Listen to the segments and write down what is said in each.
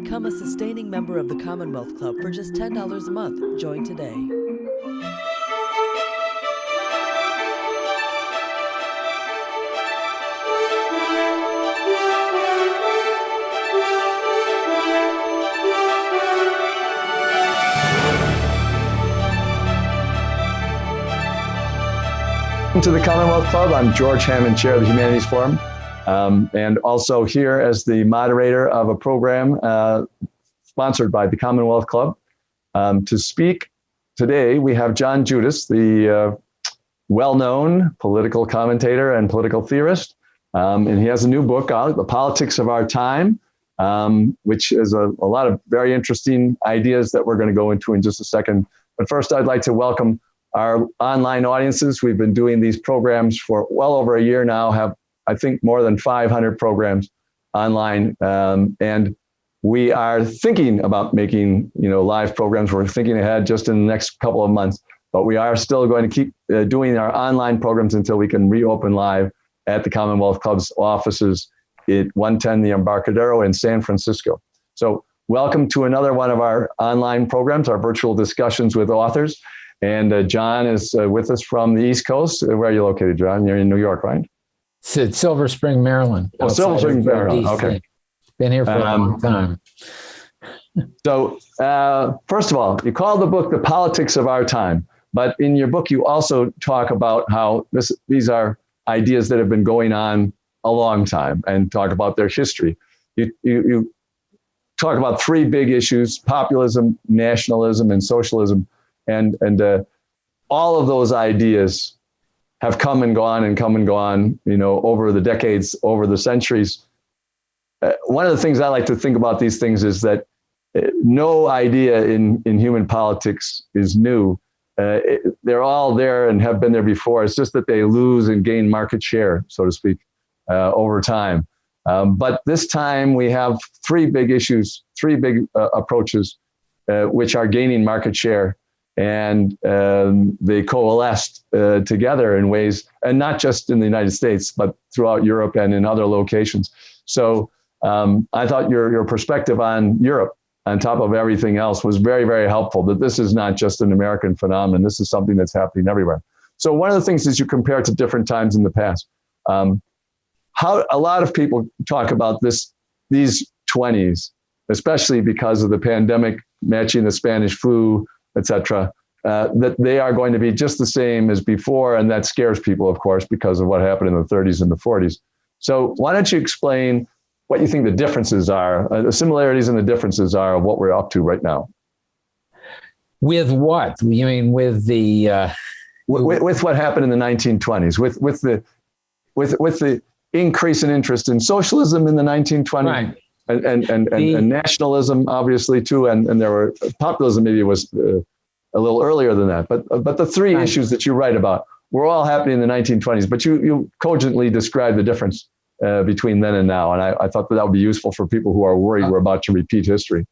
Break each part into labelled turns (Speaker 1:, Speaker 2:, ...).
Speaker 1: Become a sustaining member of the Commonwealth Club for just $10 a month. Join today.
Speaker 2: Welcome to the Commonwealth Club. I'm George Hammond, Chair of the Humanities Forum, and also here as the moderator of a program sponsored by the Commonwealth Club. To speak today, we have John Judis, the well-known political commentator and political theorist, and he has a new book out, The Politics of Our Time, which is a lot of very interesting ideas that we're going to go into in just a second. But first, I'd like to welcome our online audiences. We've been doing these programs for well over a year now, have, I think, more than 500 programs online. And we are thinking about making, live programs. We're thinking ahead just in the next couple of months, but we are still going to keep doing our online programs until we can reopen live at the Commonwealth Club's offices at 110 the Embarcadero in San Francisco. So welcome to another one of our online programs, our virtual discussions with authors. And John is with us from the East Coast. Where are you located, John? You're in New York, right?
Speaker 3: It's Silver Spring, Maryland.
Speaker 2: Oh, Silver Spring, Maryland. Okay.
Speaker 3: Been here for a long time.
Speaker 2: So, first of all, you call the book The Politics of Our Time. But in your book, you also talk about how these are ideas that have been going on a long time and talk about their history. You talk about three big issues: populism, nationalism, and socialism. And all of those ideas have come and gone, over the decades, over the centuries. One of the things I like to think about these things is that no idea in human politics is new. They're all there and have been there before. It's just that they lose and gain market share, so to speak, over time. But this time we have three big issues, three big approaches, which are gaining market share. And they coalesced together in ways, and not just in the United States, but throughout Europe and in other locations. So I thought your perspective on Europe, on top of everything else, was very, very helpful, that this is not just an American phenomenon. This is something that's happening everywhere. So one of the things is you compare it to different times in the past. How a lot of people talk about these 20s, especially because of the pandemic matching the Spanish flu, etc., that they are going to be just the same as before. And that scares people, of course, because of what happened in the 30s and the 40s. So why don't you explain what you think the differences are, the similarities and the differences are of what we're up to right now?
Speaker 3: With what? You mean with the...
Speaker 2: With what happened in the 1920s, with the increase in interest in socialism in the 1920s.
Speaker 3: Right.
Speaker 2: And nationalism, obviously, too, and there were populism. Maybe was a little earlier than that, but the three issues that you write about were all happening in the 1920s. But you cogently describe the difference between then and now, and I thought that would be useful for people who are worried we're about to repeat history.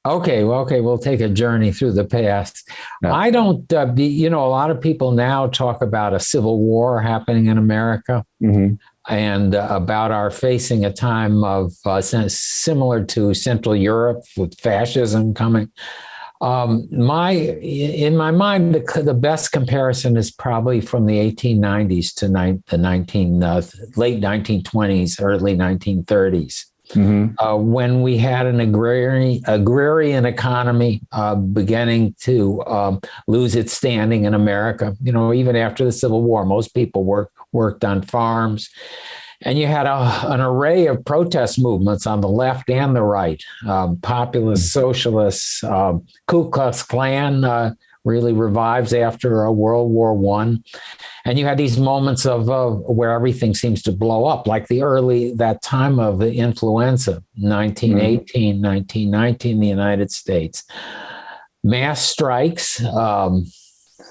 Speaker 3: Okay, we'll take a journey through the past. Yeah. I don't, a lot of people now talk about a civil war happening in America. Mm-hmm. And about our facing a time of similar to Central Europe with fascism coming. In my mind, the best comparison is probably from the 1890s to the late 1920s, early 1930s. Mm-hmm. When we had an agrarian economy beginning to lose its standing in America. Even after the Civil War, most people worked on farms. And you had an array of protest movements on the left and the right, populist, socialists, Ku Klux Klan really revives after World War I. And you had these moments of where everything seems to blow up, like that time of the influenza, 1918, 1919 in the United States. Mass strikes,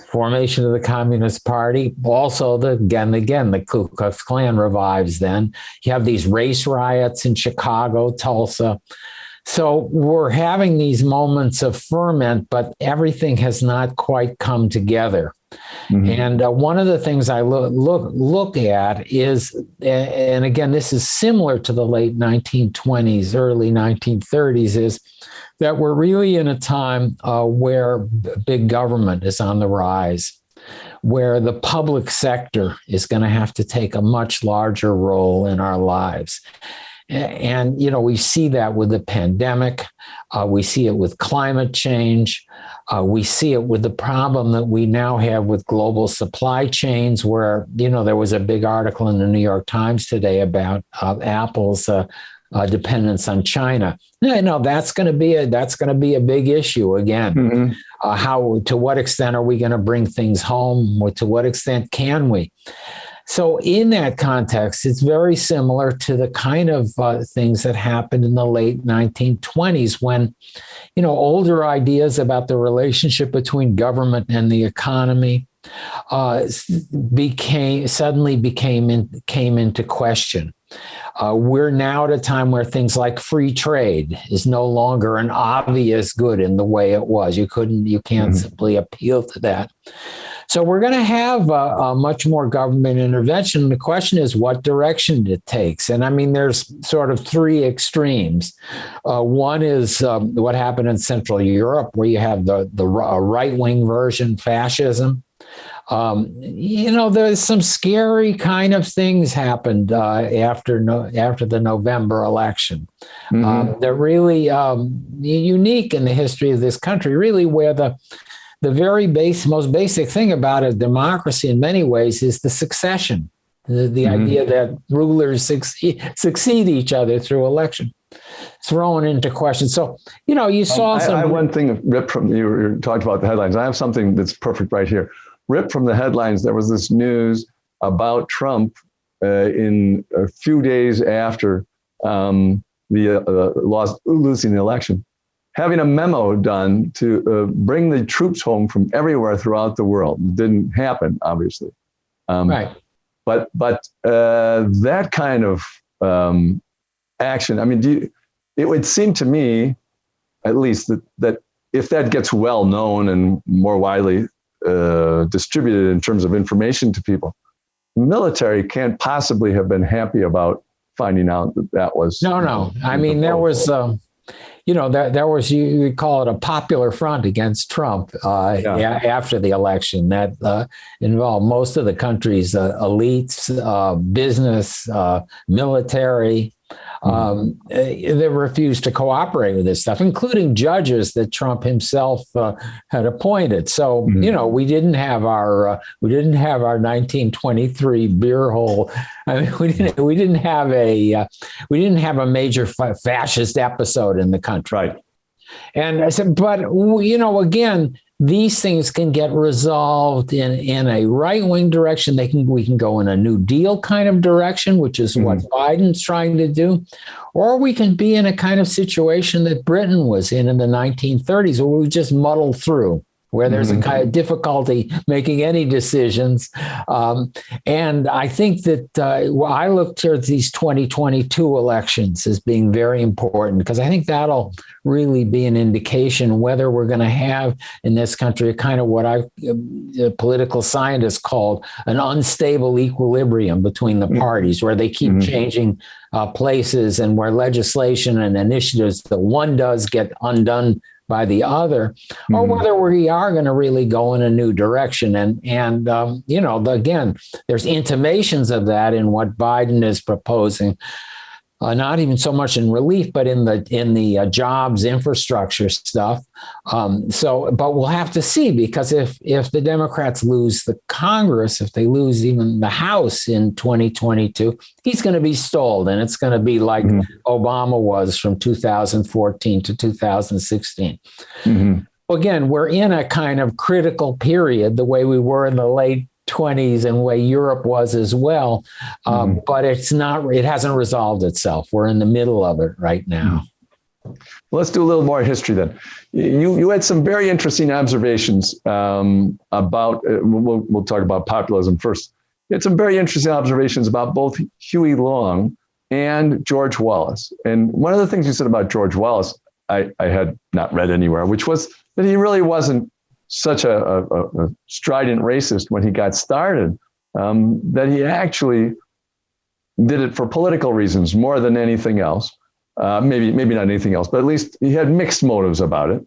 Speaker 3: formation of the Communist Party. Also, the Ku Klux Klan revives then. You have these race riots in Chicago, Tulsa. So we're having these moments of ferment, but everything has not quite come together. And one of the things I look at is, and again, this is similar to the late 1920s, early 1930s, is that we're really in a time where big government is on the rise, where the public sector is going to have to take a much larger role in our lives. And, we see that with the pandemic. We see it with climate change. We see it with the problem that we now have with global supply chains, where, there was a big article in the New York Times today about Apple's dependence on China. That's going to be a big issue again. To what extent are we going to bring things home? To what extent can we? So in that context, it's very similar to the kind of things that happened in the late 1920s when, older ideas about the relationship between government and the economy came into question. We're now at a time where things like free trade is no longer an obvious good in the way it was. You can't simply appeal to that. So we're going to have a much more government intervention. The question is what direction it takes. And I mean, there's sort of three extremes. One is what happened in Central Europe, where you have the right-wing version, fascism. There's some scary kind of things happened after the November election. They're really unique in the history of this country, really, where the very most basic thing about a democracy in many ways is the succession, the idea that rulers succeed each other through election. Thrown into question. So, you saw some.
Speaker 2: I have one thing ripped from you talked about the headlines. I have something that's perfect right here. Ripped from the headlines, there was this news about Trump in a few days after losing the election, having a memo done to bring the troops home from everywhere throughout the world. It didn't happen, obviously.
Speaker 3: Right.
Speaker 2: But that kind of action, I mean, it would seem to me, at least, that if that gets well known and more widely distributed in terms of information to people, the military can't possibly have been happy about finding out that was.
Speaker 3: No. I mean, there was. There was, you call it a popular front against Trump after the election that involved most of the country's elites, business, military. They refused to cooperate with this stuff, including judges that Trump himself had appointed. So, we didn't have our 1923 beer hole. I mean, we didn't have a major fascist episode in the country.
Speaker 2: Right.
Speaker 3: And I said, but again, these things can get resolved in a right-wing direction. We can go in a New Deal kind of direction, which is what Biden's trying to do, or we can be in a kind of situation that Britain was in the 1930s, where we just muddle through, where there's a kind of difficulty making any decisions. And I think that I look towards these 2022 elections as being very important, because I think that'll really be an indication whether we're going to have in this country a kind of what political scientists called an unstable equilibrium between the parties, where they keep changing places, and where legislation and initiatives that one does get undone by the other, or whether we are going to really go in a new direction. And again, there's intimations of that in what Biden is proposing, not even so much in relief, but in the jobs infrastructure stuff. But we'll have to see, because if the Democrats lose the Congress, if they lose even the House in 2022, he's going to be stalled, and it's going to be like Obama was from 2014 to 2016. Again, we're in a kind of critical period, the way we were in the late 20s and the way Europe was as well. But it hasn't resolved itself. We're in the middle of it right now.
Speaker 2: Well, let's do a little more history then. You had some very interesting observations about, we'll talk about populism first. You had some very interesting observations about both Huey Long and George Wallace. And one of the things you said about George Wallace, I had not read anywhere, which was that he really wasn't such a strident racist when he got started, that he actually did it for political reasons more than anything else. Maybe not anything else, but at least he had mixed motives about it.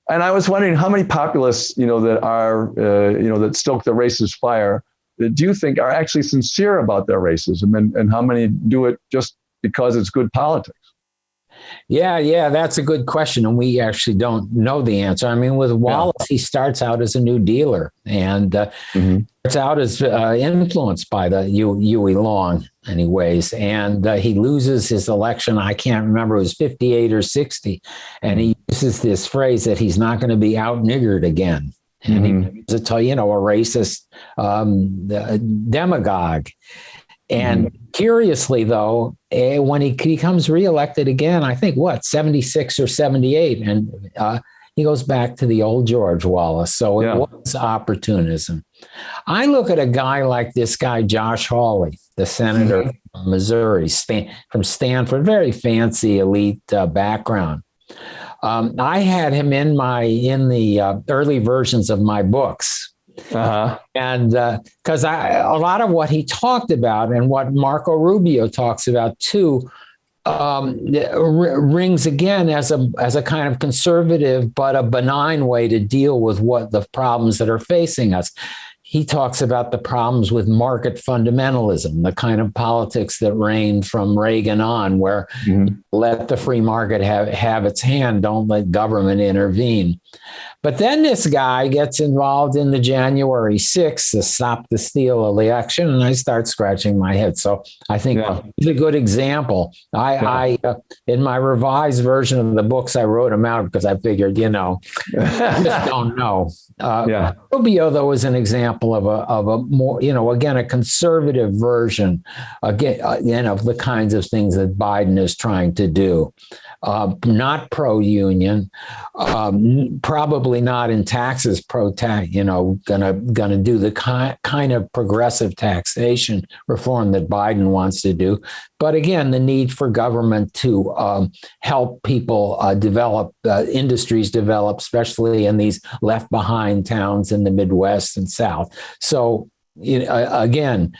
Speaker 2: And I was wondering how many populists, that are, that stoke the racist fire, do you think are actually sincere about their racism, and how many do it just because it's good politics?
Speaker 3: Yeah, that's a good question. And we actually don't know the answer. I mean, with Wallace, he starts out as a New Dealer and starts out as influenced by the Huey Long anyways. And he loses his election. I can't remember, it was 58 or 60. And he uses this phrase that he's not going to be out-niggered again. And he's a racist demagogue. And curiously, though, when he becomes reelected again, I think 76 or 78, and he goes back to the old George Wallace. So it was opportunism. I look at a guy like this guy, Josh Hawley, the senator from Missouri, from Stanford, very fancy elite background. I had him in the early versions of my books. And because a lot of what he talked about and what Marco Rubio talks about too rings again as a kind of conservative but a benign way to deal with what the problems that are facing us. He talks about the problems with market fundamentalism, the kind of politics that reigned from Reagan on, where let the free market have its hand, don't let government intervene. But then this guy gets involved in the January 6th, the Stop the Steal election, and I start scratching my head. So I think he's a good example. I in my revised version of the books, I wrote them out because I figured, I just don't know. Rubio, though, is an example of a more, again, a conservative version, again, of the kinds of things that Biden is trying to do. Not pro-union, probably not in taxes, pro-tax, gonna do the kind of progressive taxation reform that Biden wants to do. But again, the need for government to help people develop, industries develop, especially in these left behind towns in the Midwest and South. So again,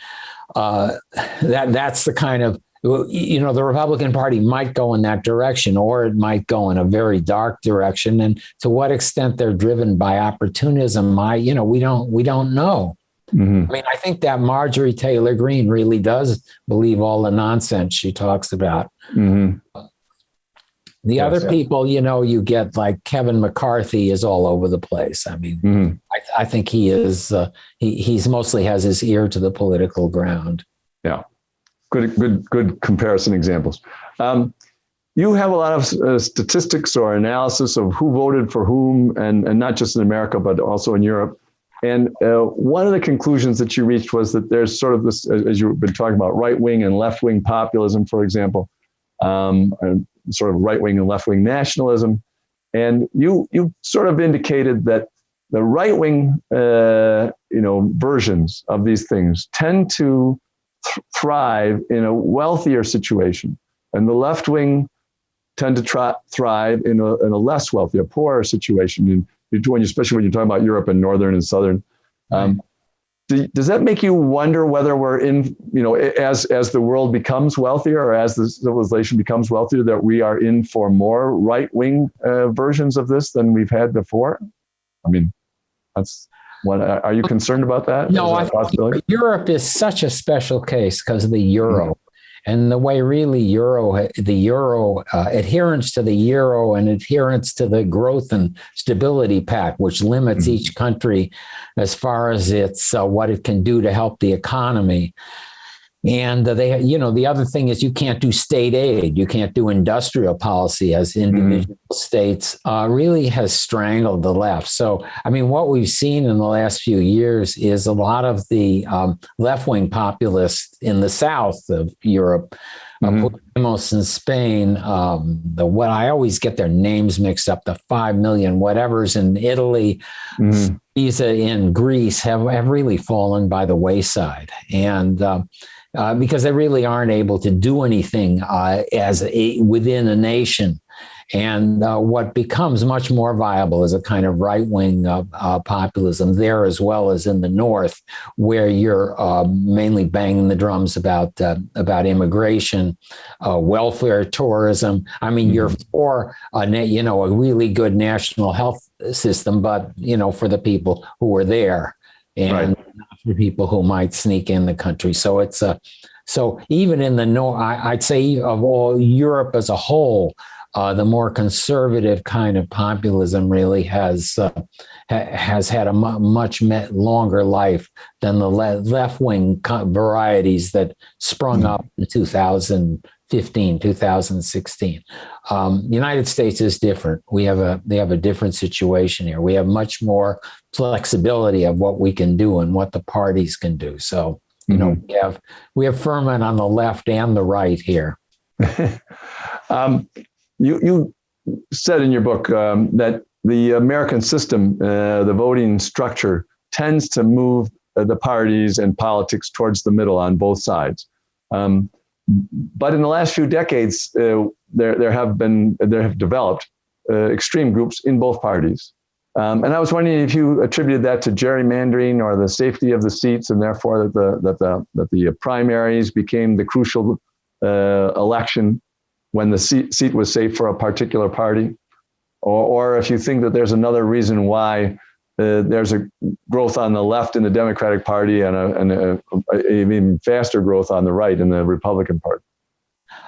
Speaker 3: that's the kind of, the Republican Party might go in that direction, or it might go in a very dark direction. And to what extent they're driven by opportunism, we don't know. I mean, I think that Marjorie Taylor Greene really does believe all the nonsense she talks about. The other people, you get like Kevin McCarthy is all over the place. I mean, I think he is, he's mostly has his ear to the political ground. Yeah.
Speaker 2: Good comparison examples. You have a lot of statistics or analysis of who voted for whom, and not just in America, but also in Europe. And one of the conclusions that you reached was that there's sort of this, as you've been talking about, right-wing and left-wing populism, for example, and sort of right-wing and left-wing nationalism. And you sort of indicated that the right-wing, versions of these things tend to thrive in a wealthier situation, and the left wing tend to thrive in a less wealthy, a poorer situation. Especially when you're talking about Europe and northern and southern. Does that make you wonder whether we're in, as the world becomes wealthier, or as the civilization becomes wealthier, that we are in for more right wing versions of this than we've had before? I mean, that's. Are you concerned about that?
Speaker 3: No, I think Europe is such a special case because of the euro, and the way really adherence to the euro and adherence to the Growth and Stability Pact, which limits each country as far as its what it can do to help the economy. And the other thing is you can't do state aid. You can't do industrial policy as individual states, really has strangled the left. So, I mean, what we've seen in the last few years is a lot of the left-wing populists in the south of Europe, Podemos in Spain, what I always get their names mixed up, the 5 million whatever's in Italy, Syriza in Greece have really fallen by the wayside. And because they really aren't able to do anything within a nation. And what becomes much more viable is a kind of right-wing populism there, as well as in the North, where you're mainly banging the drums about immigration, welfare, tourism. I mean, you're for a really good national health system, but for the people who are there, and not for people who might sneak in the country. So it's so even in the North, I'd say of all Europe as a whole, the more conservative kind of populism really has had a much longer life than the left-wing varieties that sprung up in 2015, 2016. The United States is different. They have a different situation here. We have much more flexibility of what we can do and what the parties can do. So, we have ferment on the left and the right here.
Speaker 2: You said in your book that the American system, the voting structure, tends to move the parties and politics towards the middle on both sides. But in the last few decades, there have developed extreme groups in both parties. And I was wondering if you attributed that to gerrymandering or the safety of the seats, and therefore that the primaries became the crucial election when the seat was safe for a particular party, or if you think that there's another reason why there's a growth on the left in the Democratic Party and an even faster growth on the right in the Republican Party.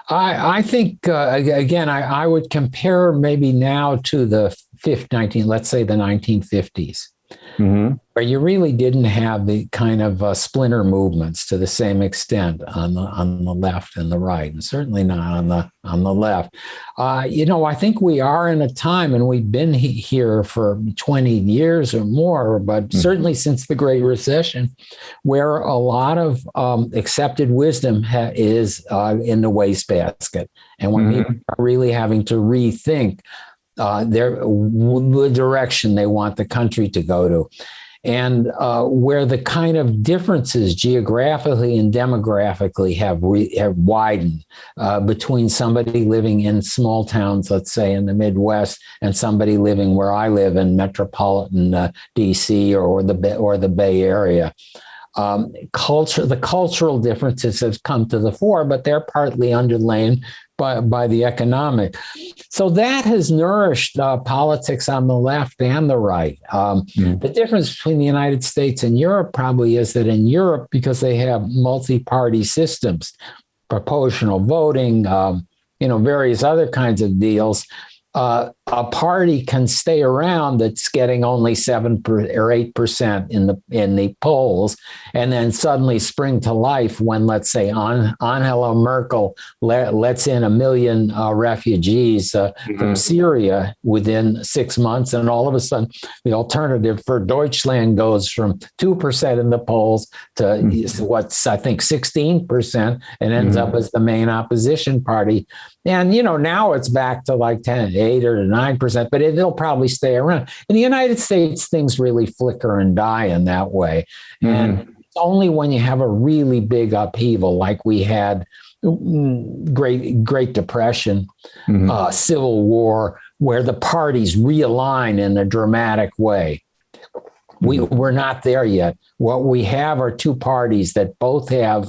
Speaker 3: I think, again, I would compare maybe now to the let's say the 1950s, where you really didn't have the kind of splinter movements to the same extent on the left and the right, and certainly not on the left. I think we are in a time, and we've been here for 20 years or more, but certainly since the Great Recession, where a lot of accepted wisdom is in the wastebasket, and when people are really having to rethink the direction they want the country to go to. And where the kind of differences geographically and demographically have widened between somebody living in small towns, let's say in the Midwest, and somebody living where I live in metropolitan D.C. or the Bay Area. The cultural differences have come to the fore, but they're partly underlain by the economic. So that has nourished politics on the left and the right. The difference between the United States and Europe probably is that in Europe, because they have multi-party systems, proportional voting, various other kinds of deals, a party can stay around that's getting only 7 or 8% in the polls, and then suddenly spring to life when, let's say, Angela Merkel lets in 1 million refugees from Syria within 6 months, and all of a sudden the alternative for Deutschland goes from 2% in the polls to what's I think 16%, and ends up as the main opposition party. And now it's back to like 8 or 9%, but it'll probably stay around. In the United States, things really flicker and die in that way. And it's only when you have a really big upheaval, like we had Great Depression, Civil War, where the parties realign in a dramatic way. We're not there yet. What we have are two parties that both have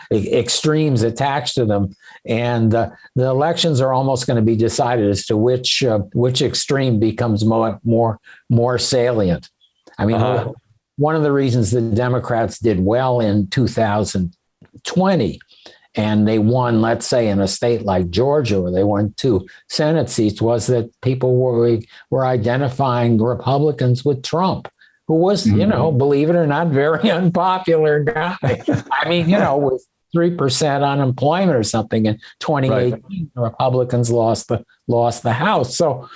Speaker 3: extremes attached to them, and the elections are almost going to be decided as to which extreme becomes more salient. I mean, one of the reasons the Democrats did well in 2020, and they won, let's say, in a state like Georgia, where they won 2 Senate seats, was that people were identifying Republicans with Trump, who was, believe it or not, very unpopular guy. I mean, with 3% unemployment or something in 2018, the Republicans lost the House. So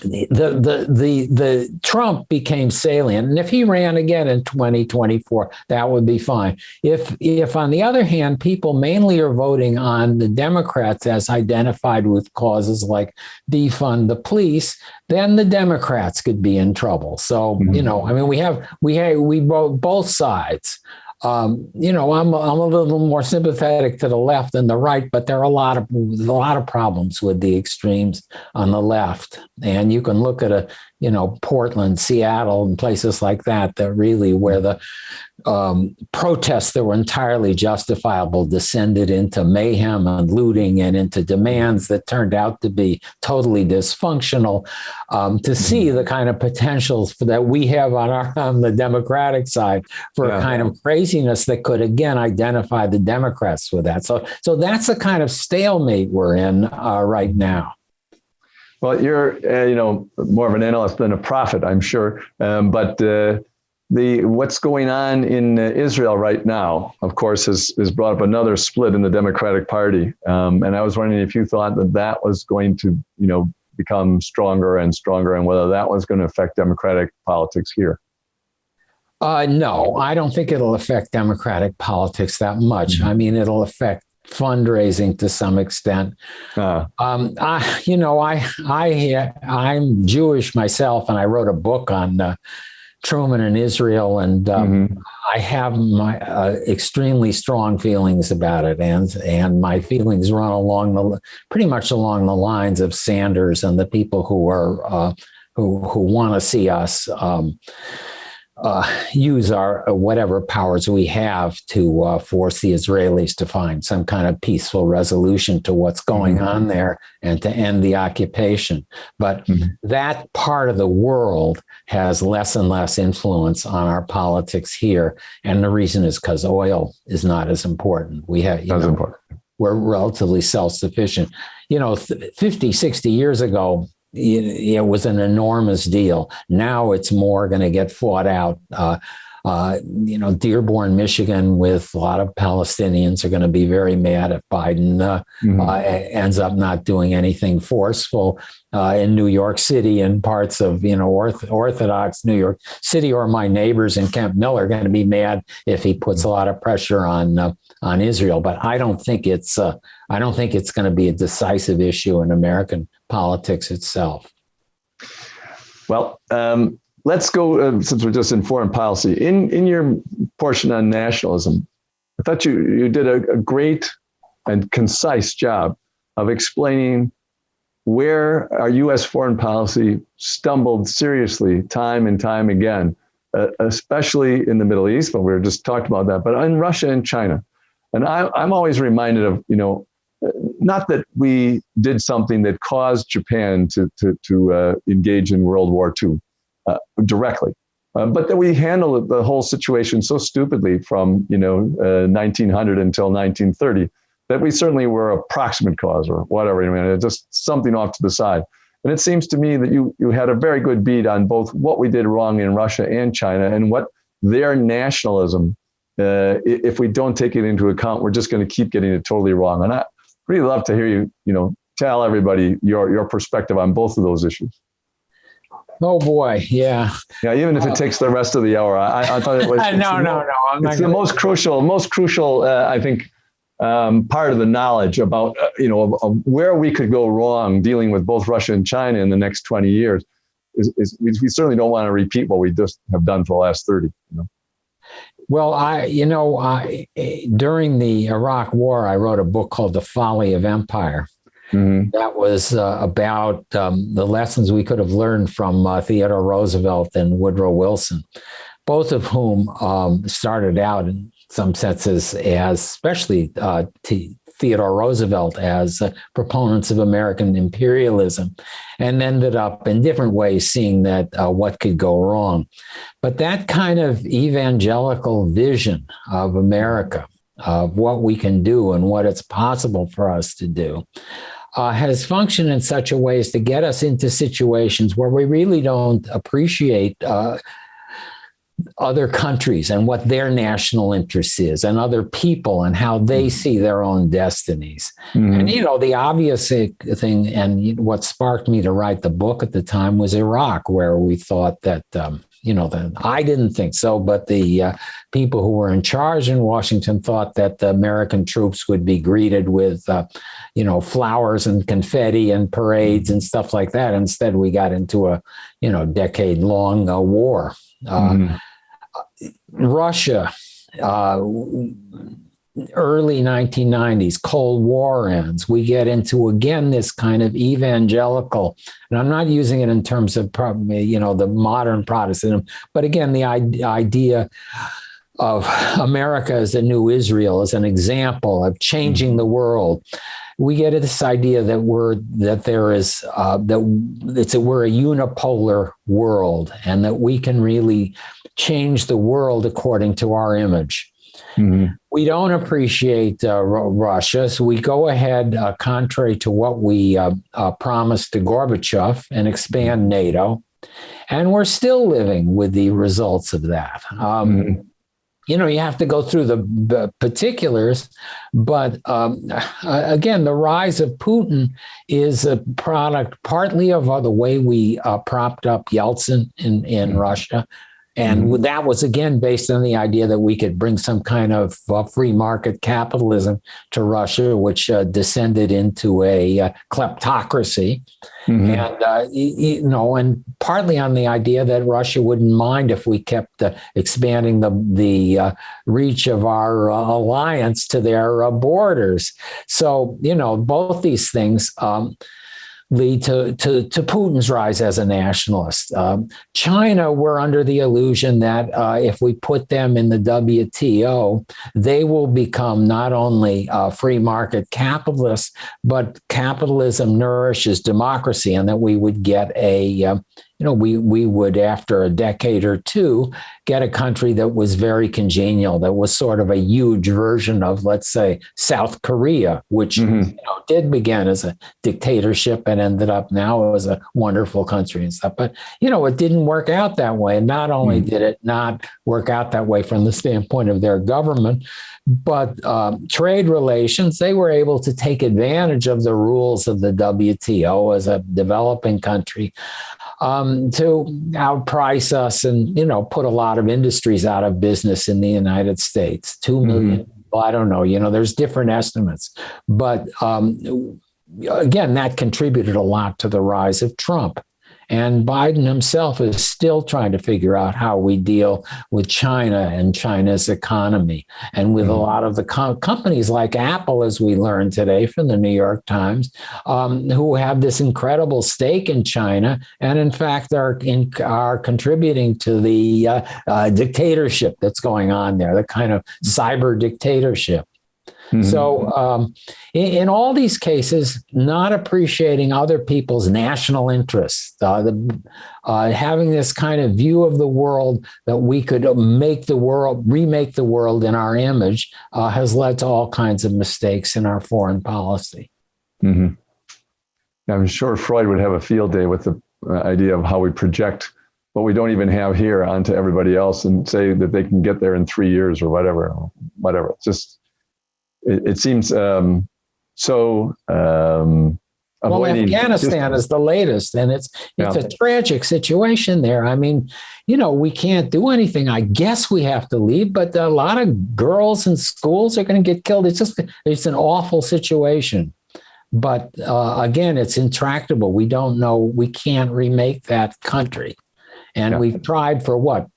Speaker 3: the Trump became salient, and if he ran again in 2024, that would be fine. If on the other hand, people mainly are voting on the Democrats as identified with causes like defund the police, then the Democrats could be in trouble. So I mean, we vote both sides. I'm a little more sympathetic to the left than the right, but there are a lot of problems with the extremes on the left. And you can look at Portland, Seattle, and places like that really where the protests that were entirely justifiable descended into mayhem and looting and into demands that turned out to be totally dysfunctional. To see the kind of potentials that we have on the Democratic side for a kind of craziness that could again identify the Democrats with that. So that's the kind of stalemate we're in right now.
Speaker 2: Well, you're more of an analyst than a prophet, I'm sure, but. What's going on in Israel right now, of course, has brought up another split in the Democratic Party. And I was wondering if you thought that was going to, become stronger and stronger, and whether that was going to affect Democratic politics here.
Speaker 3: No, I don't think it'll affect Democratic politics that much. Mm-hmm. I mean, it'll affect fundraising to some extent. I'm I'm Jewish myself, and I wrote a book on Truman and Israel, and I have my extremely strong feelings about it, and my feelings run pretty much along the lines of Sanders and the people who are who want to see us use our whatever powers we have to force the Israelis to find some kind of peaceful resolution to what's going on there and to end the occupation. But that part of the world has less and less influence on our politics here. And the reason is because oil is not as important. We're relatively self-sufficient. 50, 60 years ago, it was an enormous deal. Now it's more going to get fought out. Dearborn, Michigan, with a lot of Palestinians are going to be very mad if Biden ends up not doing anything forceful. In New York City and parts of Orthodox New York City, or my neighbors in Kent Mill are going to be mad if he puts a lot of pressure on Israel. But I don't think it's going to be a decisive issue in American politics itself.
Speaker 2: Well, let's go, since we're just in foreign policy, in your portion on nationalism, I thought you did a great and concise job of explaining where our U.S. foreign policy stumbled seriously time and time again, especially in the Middle East, when we were just talking about that, but in Russia and China. And I'm always reminded of, not that we did something that caused Japan to engage in World War II directly, but that we handled the whole situation so stupidly from 1900 until 1930 that we certainly were a proximate cause or whatever. Just something off to the side. And it seems to me that you had a very good beat on both what we did wrong in Russia and China and what their nationalism. If we don't take it into account, we're just going to keep getting it totally wrong. And I really love to hear you, tell everybody your perspective on both of those issues.
Speaker 3: Oh boy, yeah.
Speaker 2: Yeah, even if it takes the rest of the hour, I thought it was.
Speaker 3: No.
Speaker 2: It's the most crucial, I think, part of the knowledge about of where we could go wrong dealing with both Russia and China in the next 20 years. Is we certainly don't want to repeat what we just have done for the last 30.
Speaker 3: Well, during the Iraq War, I wrote a book called The Folly of Empire. That was about the lessons we could have learned from Theodore Roosevelt and Woodrow Wilson, both of whom started out in some senses as, especially Theodore Roosevelt, as proponents of American imperialism, and ended up in different ways seeing that what could go wrong. But that kind of evangelical vision of America, of what we can do and what it's possible for us to do, has functioned in such a way as to get us into situations where we really don't appreciate other countries and what their national interest is, and other people and how they see their own destinies. And, the obvious thing, and what sparked me to write the book at the time, was Iraq, where we thought that, I didn't think so, but the people who were in charge in Washington thought that the American troops would be greeted with, flowers and confetti and parades and stuff like that. Instead, we got into a, decade-long war. Russia, early 1990s, Cold War ends. We get into, again, this kind of evangelical, and I'm not using it in terms of, the modern Protestantism, but again, the idea of America as a new Israel, as an example of changing the world. We get this idea that we're a unipolar world, and that we can really change the world according to our image. Mm-hmm. We don't appreciate Russia, so we go ahead, contrary to what we promised to Gorbachev, and expand NATO, and we're still living with the results of that. You have to go through the particulars, but again, the rise of Putin is a product partly of the way we propped up Yeltsin in Russia. And that was, again, based on the idea that we could bring some kind of free market capitalism to Russia, which descended into a kleptocracy. And partly on the idea that Russia wouldn't mind if we kept expanding the reach of our alliance to their borders. So, both these things lead to Putin's rise as a nationalist. China, we're under the illusion that if we put them in the WTO, they will become not only free market capitalists, but capitalism nourishes democracy, and that we would get we would, after a decade or two, get a country that was very congenial, that was sort of a huge version of, let's say, South Korea, which did begin as a dictatorship and ended up now as a wonderful country and stuff. But, it didn't work out that way. And not only did it not work out that way from the standpoint of their government, but trade relations, they were able to take advantage of the rules of the WTO as a developing country to outprice us and, put a lot of industries out of business in the United States. 2 million people, I don't know, there's different estimates. But again, that contributed a lot to the rise of Trump. And Biden himself is still trying to figure out how we deal with China and China's economy, and with a lot of the companies like Apple, as we learned today from the New York Times, who have this incredible stake in China, and in fact are contributing to the dictatorship that's going on there, the kind of cyber dictatorship. So in all these cases, not appreciating other people's national interests, having this kind of view of the world that we could remake the world in our image, has led to all kinds of mistakes in our foreign policy.
Speaker 2: I'm sure Freud would have a field day with the idea of how we project what we don't even have here onto everybody else and say that they can get there in 3 years or whatever. It's just... It seems avoiding.
Speaker 3: Afghanistan is the latest, and it's a tragic situation there. I mean, we can't do anything. I guess we have to leave, but a lot of girls in schools are going to get killed. It's an awful situation. But again, it's intractable. We don't know. We can't remake that country, and we've tried for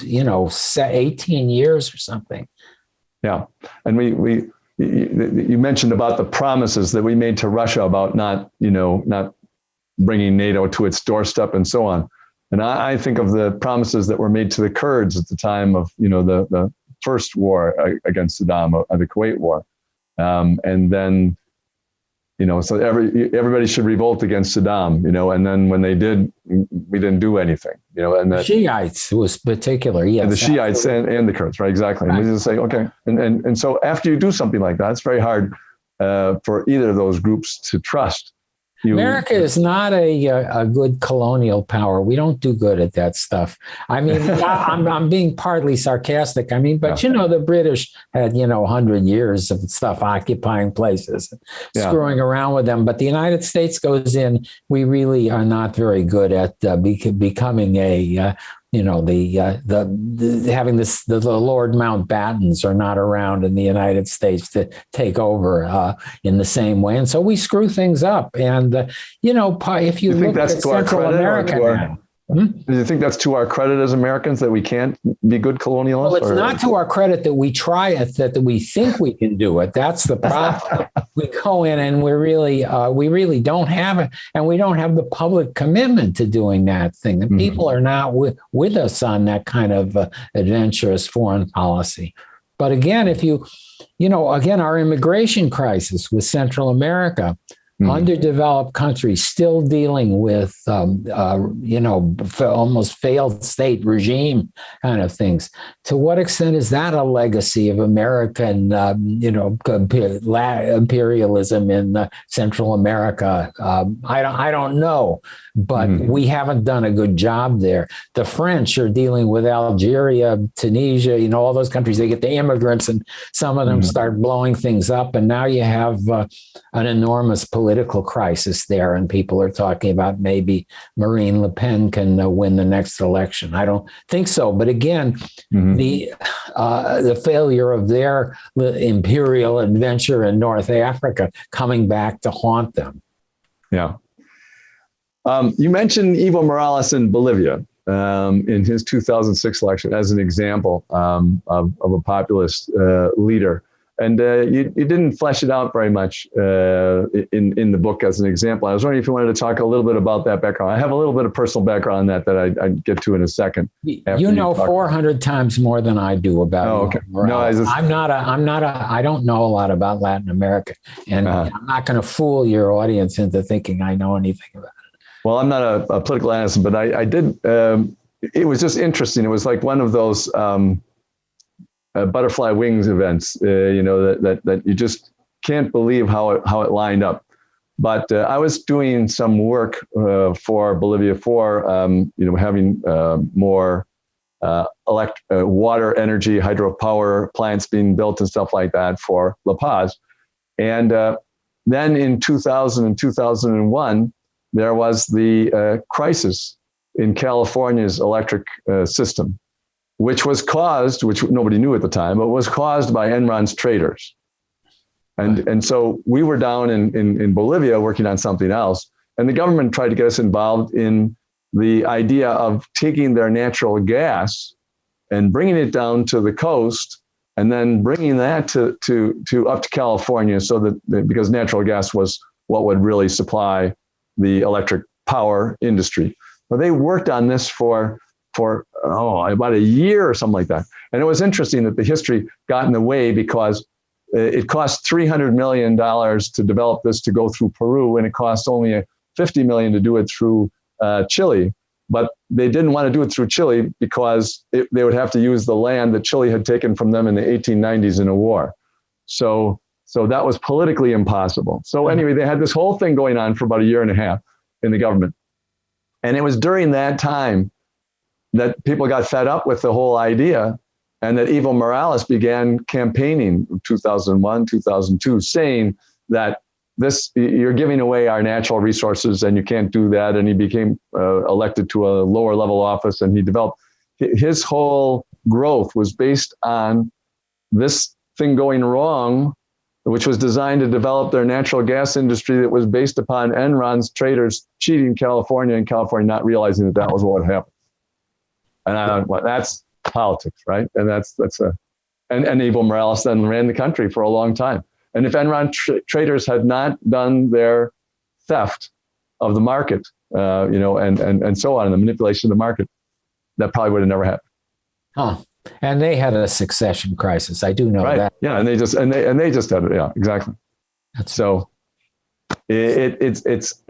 Speaker 3: 18 years or something. Yeah,
Speaker 2: and you mentioned about the promises that we made to Russia about not bringing NATO to its doorstep and so on. And I think of the promises that were made to the Kurds at the time of, the first war against Saddam, the Kuwait War. And then, so everybody should revolt against Saddam, and then when they did, we didn't do anything, and the
Speaker 3: Shiites was particular. Yes.
Speaker 2: And the Shiites and the Kurds, right? Exactly. Right. And we just say, okay. And so after you do something like that, it's very hard for either of those groups to trust.
Speaker 3: America is not a good colonial power. We don't do good at that stuff. I mean, I'm being partly sarcastic. I mean, but the British had 100 years of stuff occupying places, screwing around with them. But the United States goes in. We really are not very good at becoming a having this, the Lord Mountbattens are not around in the United States to take over in the same way. And so we screw things up. And, if you look at Central America now,
Speaker 2: Do you think that's to our credit as Americans that we can't be good colonialists?
Speaker 3: Well, it's not to our credit that we try it, that we think we can do it. That's the problem. We go in and we really don't have it, and we don't have the public commitment to doing that thing. The people are not with us on that kind of adventurous foreign policy. But again, our immigration crisis with Central America, underdeveloped countries still dealing with, almost failed state regime kind of things. To what extent is that a legacy of American, imperialism in Central America? I don't know, but we haven't done a good job there. The French are dealing with Algeria, Tunisia, all those countries. They get the immigrants, and some of them start blowing things up, and now you have an enormous political crisis there, and people are talking about maybe Marine Le Pen can win the next election. I don't think so, but again, the failure of their imperial adventure in North Africa coming back to haunt them.
Speaker 2: Yeah. You mentioned Evo Morales in Bolivia in his 2006 election as an example of a populist leader. And you didn't flesh it out very much in the book as an example. I was wondering if you wanted to talk a little bit about that background. I have a little bit of personal background on that I'd get to in a second.
Speaker 3: You know 400 times more than I do about
Speaker 2: okay. No,
Speaker 3: I don't know a lot about Latin America, and I'm not going to fool your audience into thinking I know anything about it.
Speaker 2: Well, I'm not a political analyst, but I did. It was just interesting. It was like one of those butterfly wings events, that you just can't believe how it lined up. But I was doing some work for Bolivia for having more water energy, hydropower plants being built and stuff like that for La Paz. And then in 2000 and 2001, there was the crisis in California's electric system, which nobody knew at the time, but was caused by Enron's traders. And so we were down in Bolivia working on something else, and the government tried to get us involved in the idea of taking their natural gas and bringing it down to the coast, and then bringing that to up to California, so that because natural gas was what would really supply the electric power industry. Well, they worked on this for about a year or something like that. And it was interesting that the history got in the way, because it cost $300 million to develop this to go through Peru, and it cost only $50 million to do it through Chile. But they didn't want to do it through Chile because they would have to use the land that Chile had taken from them in the 1890s in a war. So that was politically impossible. So anyway, they had this whole thing going on for about a year and a half in the government. And it was during that time that people got fed up with the whole idea, and that Evo Morales began campaigning in 2001, 2002, saying that you're giving away our natural resources and you can't do that. And he became elected to a lower level office, and he developed his whole growth was based on this thing going wrong, which was designed to develop their natural gas industry that was based upon Enron's traders cheating California, and California not realizing that was what happened. And that's politics, right? And and Evo Morales then ran the country for a long time. And if Enron traders had not done their theft of the market, and so on, and the manipulation of the market, that probably would have never happened.
Speaker 3: Huh. And they had a succession crisis. I do know that.
Speaker 2: Yeah, and they just had it. Yeah, exactly. So it's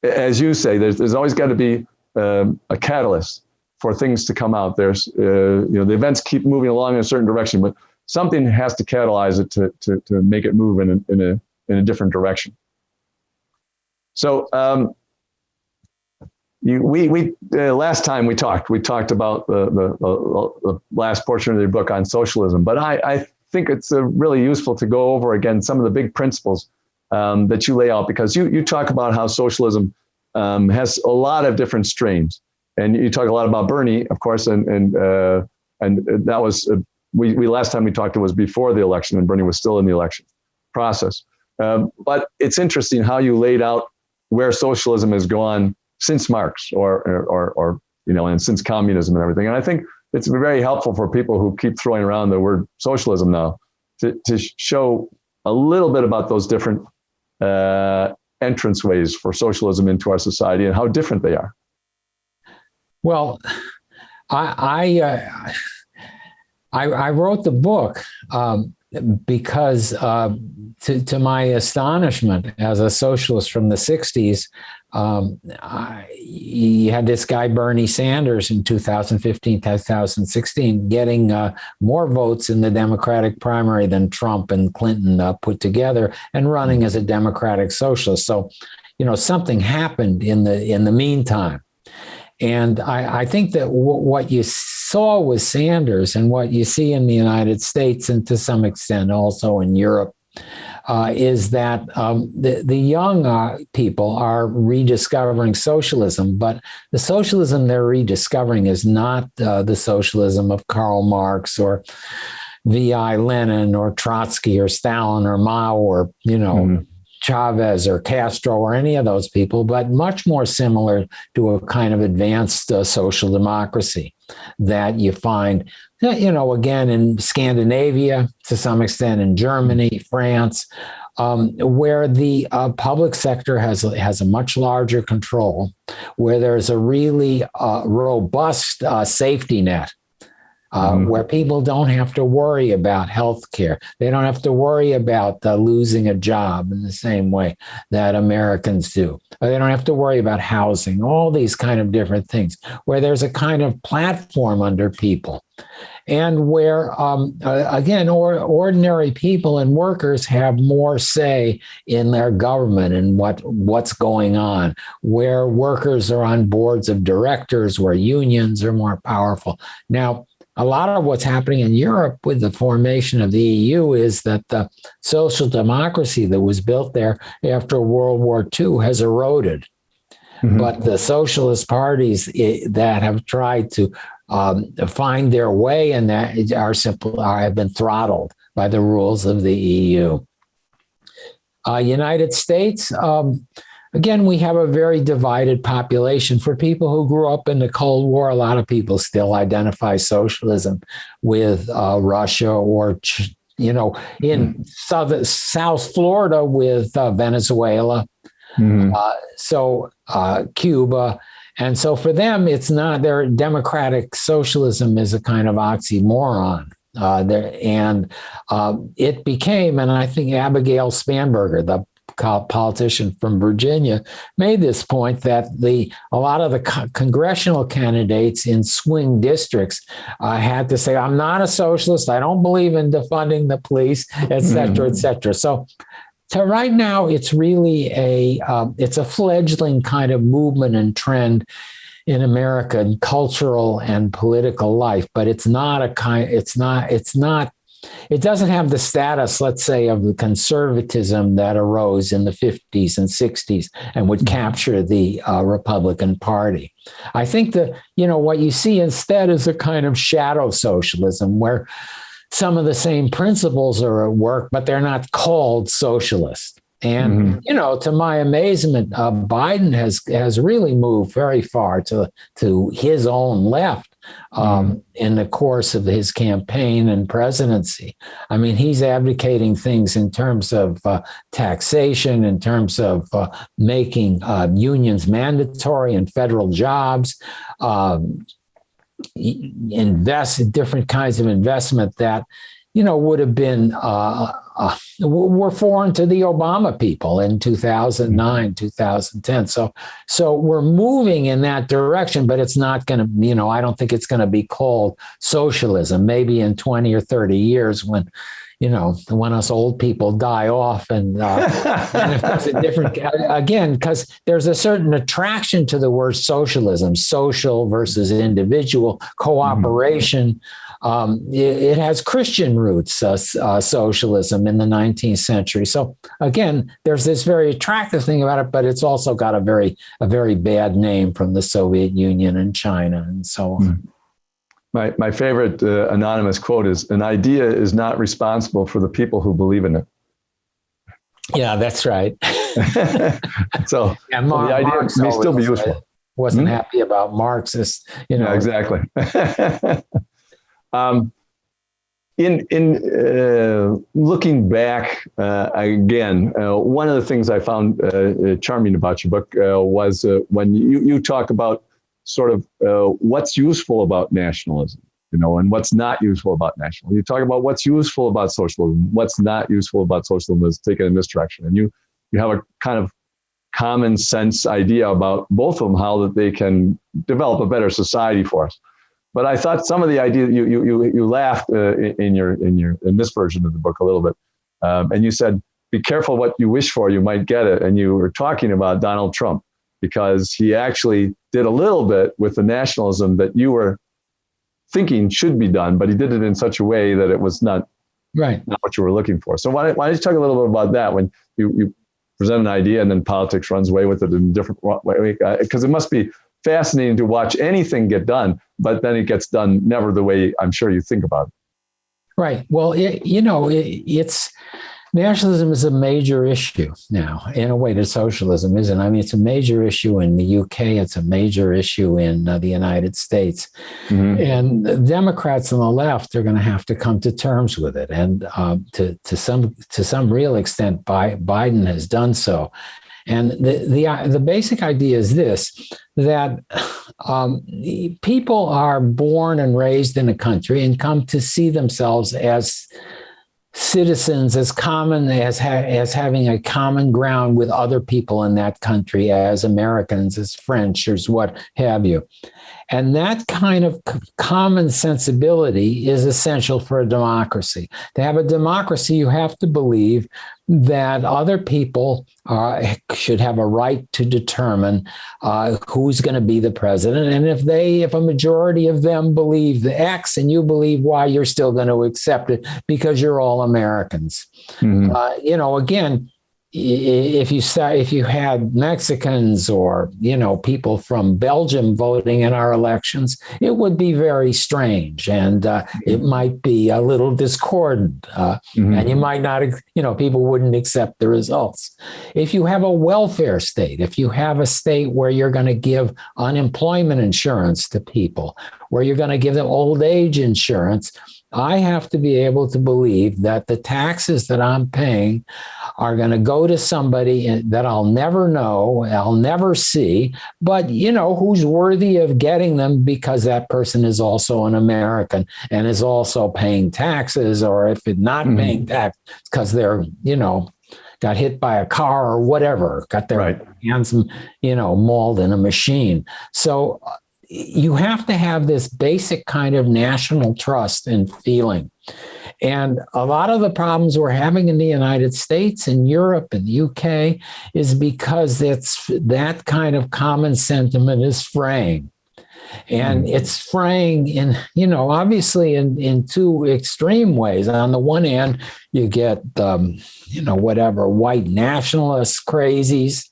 Speaker 2: as you say, there's always got to be a catalyst for things to come out. There's the events keep moving along in a certain direction, but something has to catalyze it to make it move in a different direction. So last time we talked about the last portion of your book on socialism, but I think it's really useful to go over again some of the big principles that you lay out, because you talk about how socialism has a lot of different strains, and you talk a lot about Bernie, of course, and that was we last time we talked, it was before the election, and Bernie was still in the election process. But it's interesting how you laid out where socialism has gone since Marx or and since communism and everything. And I think it's very helpful for people who keep throwing around the word socialism now to show a little bit about those different entrance ways for socialism into our society and how different they are.
Speaker 3: Well, I wrote the book because, to my astonishment, as a socialist from the 60s, you had this guy, Bernie Sanders, in 2015, 2016, getting more votes in the Democratic primary than Trump and Clinton put together, and running as a Democratic socialist. So, something happened in the meantime. And I think that what you saw with Sanders and what you see in the United States, and to some extent also in Europe, is that the young people are rediscovering socialism, but the socialism they're rediscovering is not the socialism of Karl Marx or V.I. Lenin or Trotsky or Stalin or Mao or, Chavez or Castro or any of those people, but much more similar to a kind of advanced social democracy that you find, again, in Scandinavia, to some extent in Germany, France, where the public sector has a much larger control, where there's a really robust safety net. Where people don't have to worry about health care. They don't have to worry about losing a job in the same way that Americans do. Or they don't have to worry about housing, all these kind of different things, where there's a kind of platform under people. And where, again, ordinary people and workers have more say in their government and what's going on, where workers are on boards of directors, where unions are more powerful. Now, a lot of what's happening in Europe with the formation of the EU is that the social democracy that was built there after World War II has eroded. Mm-hmm. But the socialist parties that have tried to find their way in that have been throttled by the rules of the EU. United States, again, we have a very divided population. For people who grew up in the Cold War, a lot of people still identify socialism with Russia or, in South Florida with Venezuela, Cuba. And so for them, it's not, their democratic socialism is a kind of oxymoron. It became, and I think Abigail Spanberger, the politician from Virginia, made this point that a lot of the congressional candidates in swing districts had to say, I'm not a socialist, I don't believe in defunding the police, et cetera, et cetera. So right now, it's really it's a fledgling kind of movement and trend in American cultural and political life, but it doesn't have the status, let's say, of the conservatism that arose in the 50s and 60s and would capture the Republican Party. I think that, what you see instead is a kind of shadow socialism where some of the same principles are at work, but they're not called socialist. And, to my amazement, Biden has really moved very far to his own left in the course of his campaign and presidency. I mean, he's advocating things in terms of taxation, in terms of making unions mandatory in federal jobs, invest in different kinds of investment that, would have been, were foreign to the Obama people in 2009, 2010. So we're moving in that direction, but it's not going to, I don't think it's going to be called socialism. Maybe in 20 or 30 years when us old people die off and if there's a different, again, because there's a certain attraction to the word socialism, social versus individual, cooperation. It has Christian roots, socialism in the 19th century. So again, there's this very attractive thing about it, but it's also got a very bad name from the Soviet Union and China and so on.
Speaker 2: My favorite anonymous quote is, an idea is not responsible for the people who believe in it.
Speaker 3: Yeah, that's right.
Speaker 2: So the idea may still be useful.
Speaker 3: wasn't happy about Marxists,
Speaker 2: Yeah, exactly. In looking back again, one of the things I found charming about your book was when you talk about sort of what's useful about nationalism, and what's not useful about nationalism. You talk about what's useful about socialism, what's not useful about socialism is taken in this direction, and you have a kind of common sense idea about both of them, how that they can develop a better society for us. But I thought some of the ideas you laughed in this version of the book a little bit, and you said, "Be careful what you wish for; you might get it." And you were talking about Donald Trump because he actually did a little bit with the nationalism that you were thinking should be done, but he did it in such a way that it was not what you were looking for. So why don't you talk a little bit about that when you present an idea and then politics runs away with it in a different way? Because it must be fascinating to watch anything get done, but then it gets done never the way I'm sure you think about it.
Speaker 3: Right. Well, it's nationalism is a major issue now, in a way that socialism isn't. I mean, it's a major issue in the UK. It's a major issue in the United States. Mm-hmm. And the Democrats on the left are going to have to come to terms with it. And to some real extent, Biden has done so. And the basic idea is this, that people are born and raised in a country and come to see themselves as citizens, as common as having a common ground with other people in that country, as Americans, as French, or what have you. And that kind of common sensibility is essential for a democracy. To have a democracy, you have to believe that other people should have a right to determine who's going to be the president. And if a majority of them believe the X and you believe Y, you're still going to accept it because you're all Americans. Mm-hmm. Again, if you had Mexicans or people from Belgium voting in our elections, it would be very strange, and it might be a little discordant, and you might not, people wouldn't accept the results. If you have a welfare state, if you have a state where you're going to give unemployment insurance to people, where you're going to give them old age insurance, I have to be able to believe that the taxes that I'm paying are going to go to somebody that I'll never know, I'll never see, but, who's worthy of getting them because that person is also an American and is also paying taxes, or if it's not paying tax because they're, got hit by a car or whatever, got their hands, mauled in a machine. So you have to have this basic kind of national trust and feeling. And a lot of the problems we're having in the United States and Europe and the UK is because that kind of common sentiment is fraying. And it's fraying in, obviously in two extreme ways. On the one hand, you get, white nationalist crazies.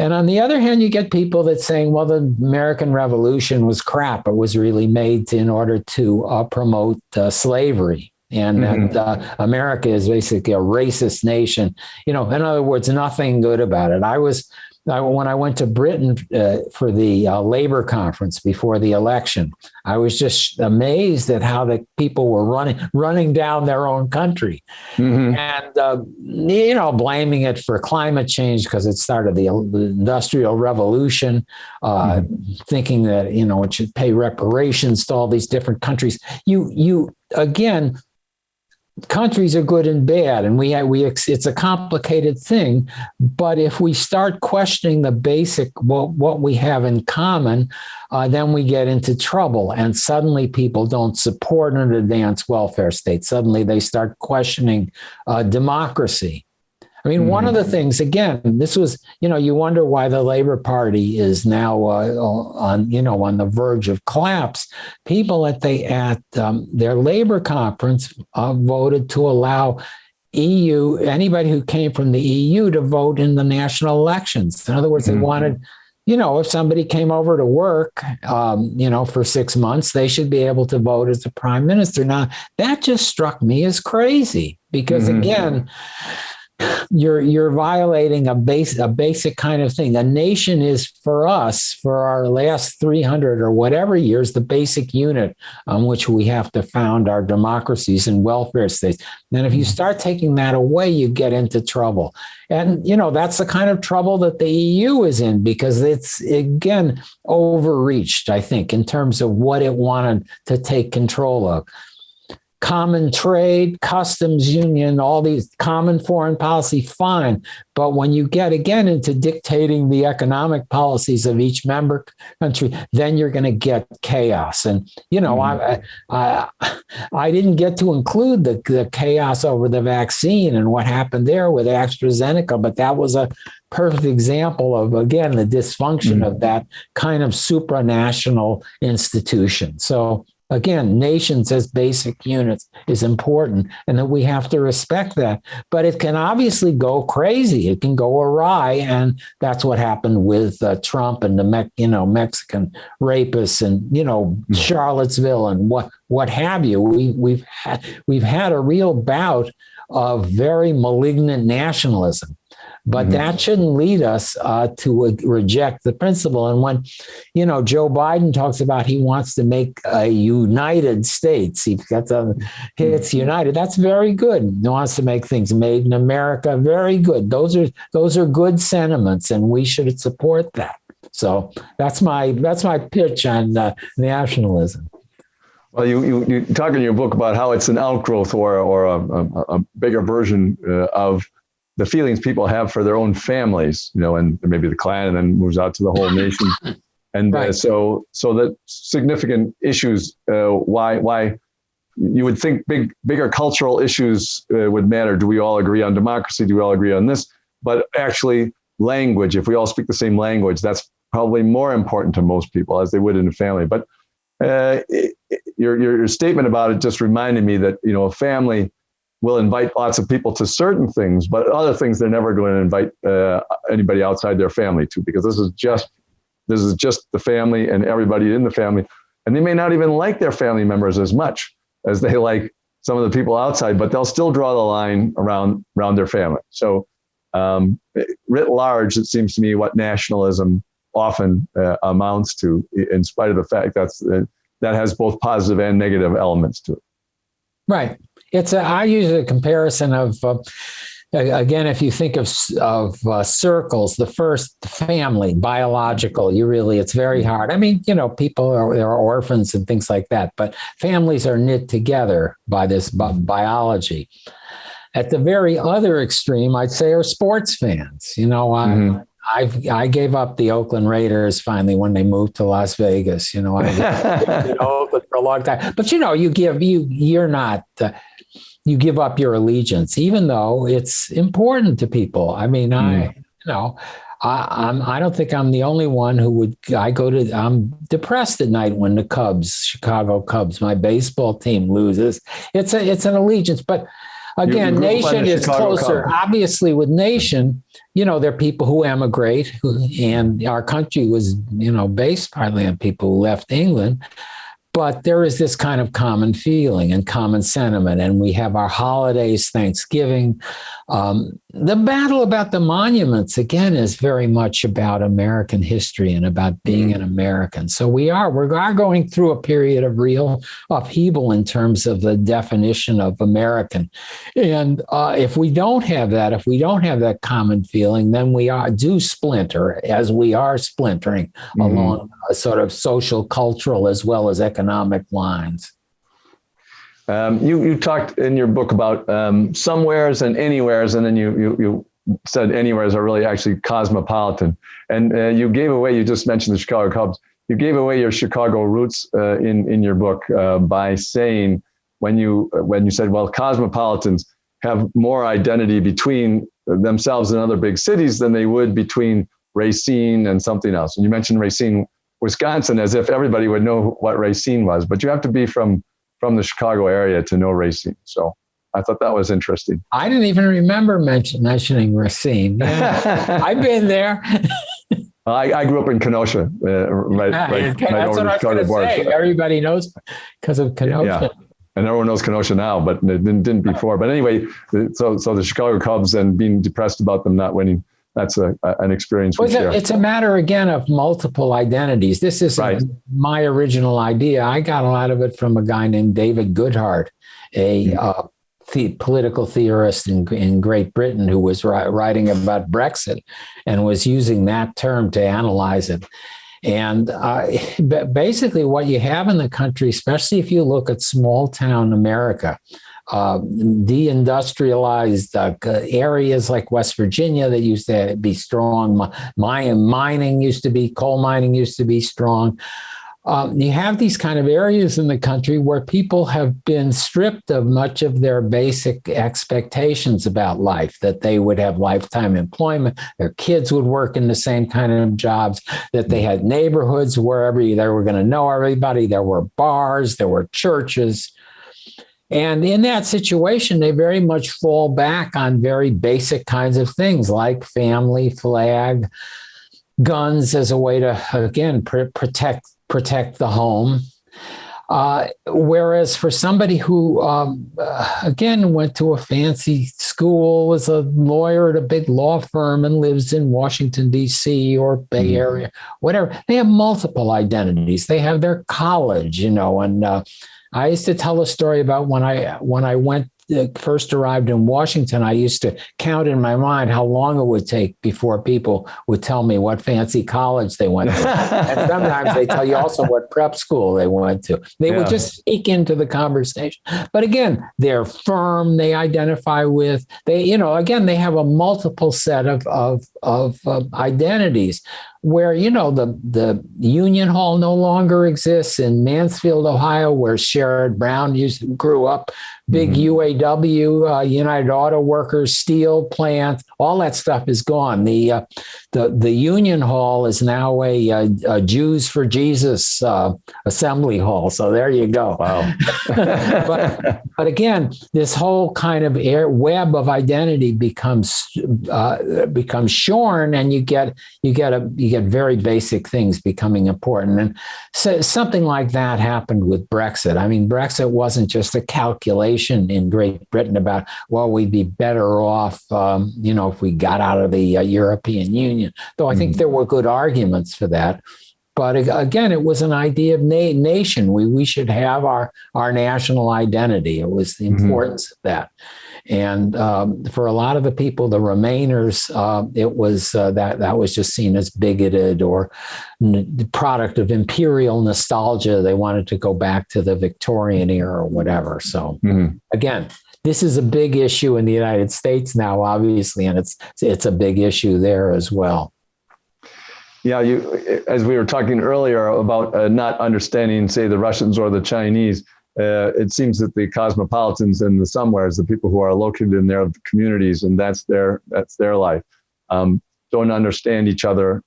Speaker 3: And on the other hand, you get people that saying, well, the American Revolution was crap. It was really made in order to promote slavery. And that America is basically a racist nation. In other words, nothing good about it. When I went to Britain for the labor conference before the election, I was just amazed at how the people were running down their own country, and blaming it for climate change because it started the Industrial Revolution, thinking that it should pay reparations to all these different countries. You again. Countries are good and bad, and it's a complicated thing. But if we start questioning the basic, what we have in common, then we get into trouble. And suddenly people don't support an advanced welfare state. Suddenly they start questioning democracy. I mean, one of the things, again, this was, you wonder why the Labor Party is now on the verge of collapse. People at their labor conference voted to allow anybody who came from the EU to vote in the national elections. In other words, they wanted, if somebody came over to work, for 6 months, they should be able to vote as the prime minister. Now, that just struck me as crazy because, again, you're violating a basic kind of thing. A nation is for us, for our last 300 or whatever years, the basic unit on which we have to found our democracies and welfare states. And if you start taking that away, you get into trouble. And, that's the kind of trouble that the EU is in, because it's, again, overreached, I think, in terms of what it wanted to take control of. Common trade, customs union, all these common foreign policy, fine. But when you get again into dictating the economic policies of each member country, then you're going to get chaos. And, I didn't get to include the chaos over the vaccine and what happened there with AstraZeneca, but that was a perfect example of, again, the dysfunction of that kind of supranational institution. So, again, nations as basic units is important, and that we have to respect that. But it can obviously go crazy. It can go awry, and that's what happened with Trump and the Mexican rapists and Charlottesville and what have you. We've had a real bout of very malignant nationalism. But that shouldn't lead us to reject the principle. And when, Joe Biden talks about he wants to make a United States, it's united. That's very good. He wants to make things made in America. Very good. Those are good sentiments, and we should support that. So that's my pitch on nationalism.
Speaker 2: Well, you talk in your book about how it's an outgrowth or a bigger version of the feelings people have for their own families, and maybe the clan, and then moves out to the whole nation. And
Speaker 3: right.
Speaker 2: So that significant issues, why you would think bigger cultural issues would matter. Do we all agree on democracy? Do we all agree on this? But actually language, if we all speak the same language, that's probably more important to most people as they would in a family. But your statement about it just reminded me that, a family will invite lots of people to certain things, but other things they're never going to invite anybody outside their family to, because this is just the family and everybody in the family. And they may not even like their family members as much as they like some of the people outside, but they'll still draw the line around their family. So writ large, it seems to me what nationalism often amounts to, in spite of the fact that has both positive and negative elements to it.
Speaker 3: Right. I use a comparison of, again, if you think of circles, the first family, biological, it's very hard. I mean, people are orphans and things like that, but families are knit together by this biology. At the very other extreme, I'd say, are sports fans. I gave up the Oakland Raiders finally when they moved to Las Vegas. I Oakland for a long time. But you give up your allegiance, even though it's important to people. I mean, I don't think I'm the only one who would. I'm depressed at night when the Chicago Cubs, my baseball team, loses. It's an allegiance, but. Again, nation is closer. Cubs. Obviously, with nation, there are people who emigrate, and our country was, based partly on people who left England. But there is this kind of common feeling and common sentiment, and we have our holidays, Thanksgiving. The battle about the monuments, again, is very much about American history and about being an American. So we are going through a period of real upheaval in terms of the definition of American. And if we don't have that common feeling, then we do splinter, as we are splintering along a sort of social, cultural, as well as economic lines.
Speaker 2: You talked in your book about somewheres and anywheres, and then you said anywheres are really actually cosmopolitan. And you just mentioned the Chicago Cubs. You gave away your Chicago roots in your book by saying when you said, well, cosmopolitans have more identity between themselves and other big cities than they would between Racine and something else. And you mentioned Racine, Wisconsin, as if everybody would know what Racine was, but you have to be from the Chicago area to know Racine. So I thought that was interesting.
Speaker 3: I didn't even remember mentioning Racine. Yeah. I've been there.
Speaker 2: I grew up in Kenosha, right
Speaker 3: that's
Speaker 2: over
Speaker 3: what
Speaker 2: the Chicago border.
Speaker 3: Everybody knows because of Kenosha.
Speaker 2: And everyone knows Kenosha now, but it didn't before. But anyway, so the Chicago Cubs and being depressed about them not winning, that's an experience we share.
Speaker 3: It's a matter, again, of multiple identities. This isn't
Speaker 2: Right.
Speaker 3: my original idea. I got a lot of it from a guy named David Goodhart, a political theorist in Great Britain who was writing about Brexit and was using that term to analyze it. And basically what you have in the country, especially if you look at small town America, deindustrialized areas like West Virginia that used to be strong, mining used to be, coal mining used to be strong. You have these kind of areas in the country where people have been stripped of much of their basic expectations about life, that they would have lifetime employment, their kids would work in the same kind of jobs, that they had neighborhoods where they were going to know everybody, there were bars, there were churches. And in that situation, they very much fall back on very basic kinds of things like family, flag, guns as a way to, again, protect the home. Whereas for somebody who, again, went to a fancy school, was a lawyer at a big law firm and lives in Washington, D.C. or Bay Area, whatever, they have multiple identities. They have their college, and I used to tell a story about when I first arrived in Washington, I used to count in my mind how long it would take before people would tell me what fancy college they went to. And sometimes they tell you also what prep school they went to. They would just sneak into the conversation. But again, their firm they identify with, they have a multiple set of identities. Where, the Union Hall no longer exists in Mansfield, Ohio, where Sherrod Brown grew up, big UAW, United Auto Workers, steel plant, all that stuff is gone. The Union Hall is now a Jews for Jesus assembly hall. So there you go.
Speaker 2: Wow.
Speaker 3: but again, this whole kind of web of identity becomes shorn, and you get very basic things becoming important. And so something like that happened with Brexit. I mean, Brexit wasn't just a calculation in Great Britain about, well, we'd be better off, if we got out of the European Union, though I think there were good arguments for that. But again, it was an idea of nation. We should have our national identity. It was the importance of that. And for a lot of the people, the Remainers, it was that was just seen as bigoted or the product of imperial nostalgia. They wanted to go back to the Victorian era or whatever. So again, this is a big issue in the United States now, obviously, and it's a big issue there as well.
Speaker 2: Yeah, as we were talking earlier about not understanding, say, the Russians or the Chinese, it seems that the cosmopolitans and the somewheres, the people who are located in their communities, and that's their life, don't understand each other.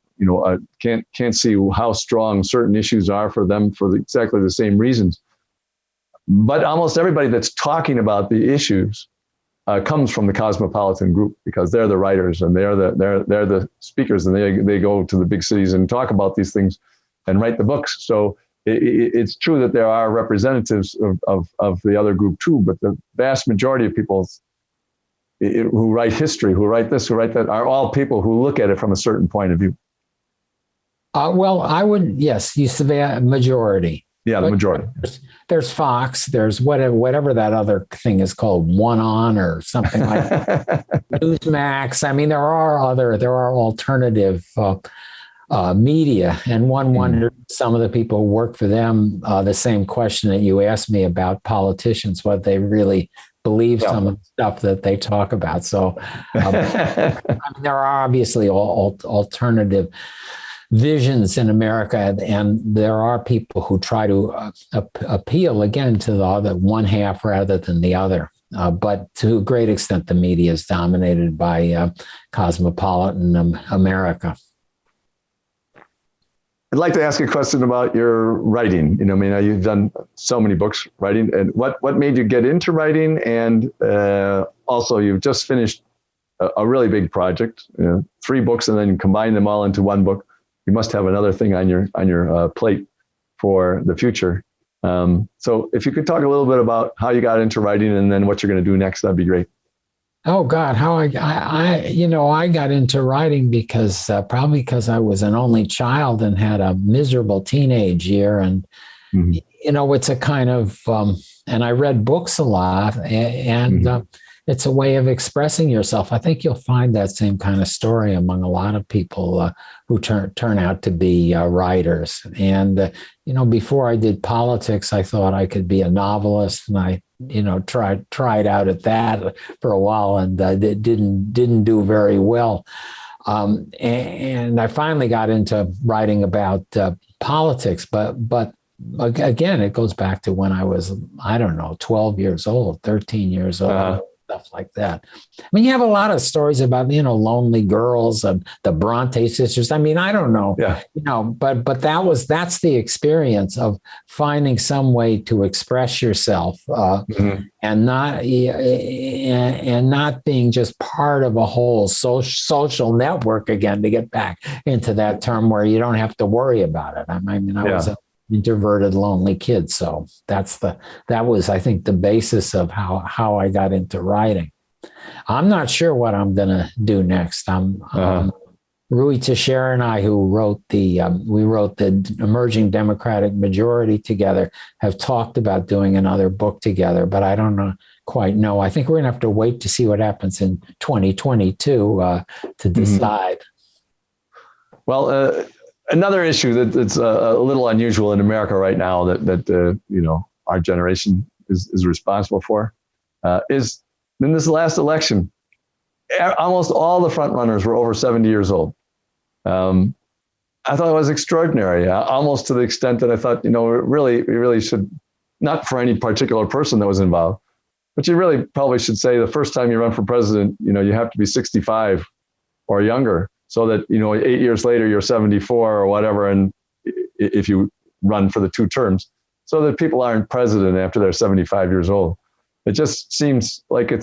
Speaker 2: Can't see how strong certain issues are for them for exactly the same reasons. But almost everybody that's talking about the issues comes from the cosmopolitan group, because they're the writers and they're the speakers, and they go to the big cities and talk about these things and write the books. So it's true that there are representatives of the other group too, but the vast majority of people who write history, who write this, who write that, are all people who look at it from a certain point of view.
Speaker 3: Well, I would, yes, you say the majority.
Speaker 2: Yeah, the majority.
Speaker 3: There's Fox, there's whatever that other thing is called, One On or something like that. Newsmax. I mean, there are alternative media, and one wonders, some of the people who work for them, the same question that you asked me about politicians, what they really believe some of the stuff that they talk about. So I mean, there are obviously alternative visions in America, and there are people who try to appeal again to the other one half rather than the other. But to a great extent, the media is dominated by cosmopolitan America.
Speaker 2: I'd like to ask a question about your writing. You've done so many books writing, and what made you get into writing? And also, you've just finished a really big project, 3 books, and then combine them all into one book. You must have another thing on your plate for the future. So if you could talk a little bit about how you got into writing and then what you're going to do next, that'd be great.
Speaker 3: Oh God, how I got into writing because probably because I was an only child and had a miserable teenage year, and it's a kind of and I read books a lot, and it's a way of expressing yourself. I think you'll find that same kind of story among a lot of people who turn out to be writers. And before I did politics, I thought I could be a novelist, and I tried out at that for a while, and didn't do very well. And I finally got into writing about politics, but again, it goes back to when I was, 12 years old, 13 years old. Stuff like that. I mean, you have a lot of stories about, lonely girls and the Bronte sisters. I mean, I don't know, but that's the experience of finding some way to express yourself and not being just part of a whole social network again, to get back into that term where you don't have to worry about it. I was introverted, lonely kid. So that was, I think, the basis of how I got into writing. I'm not sure what I'm going to do next. Rui Teixeira and I, who wrote we wrote the Emerging Democratic Majority together, have talked about doing another book together, but I don't quite know. I think we're going to have to wait to see what happens in 2022 to decide.
Speaker 2: Well, another issue that's a little unusual in America right now that our generation is responsible for is in this last election, almost all the front runners were over 70 years old. I thought it was extraordinary, almost to the extent that I thought, we really should, not for any particular person that was involved, but you really probably should say the first time you run for president, you have to be 65 or younger, so that, 8 years later, you're 74 or whatever. And if you run for the 2 terms, so that people aren't president after they're 75 years old. It just seems like I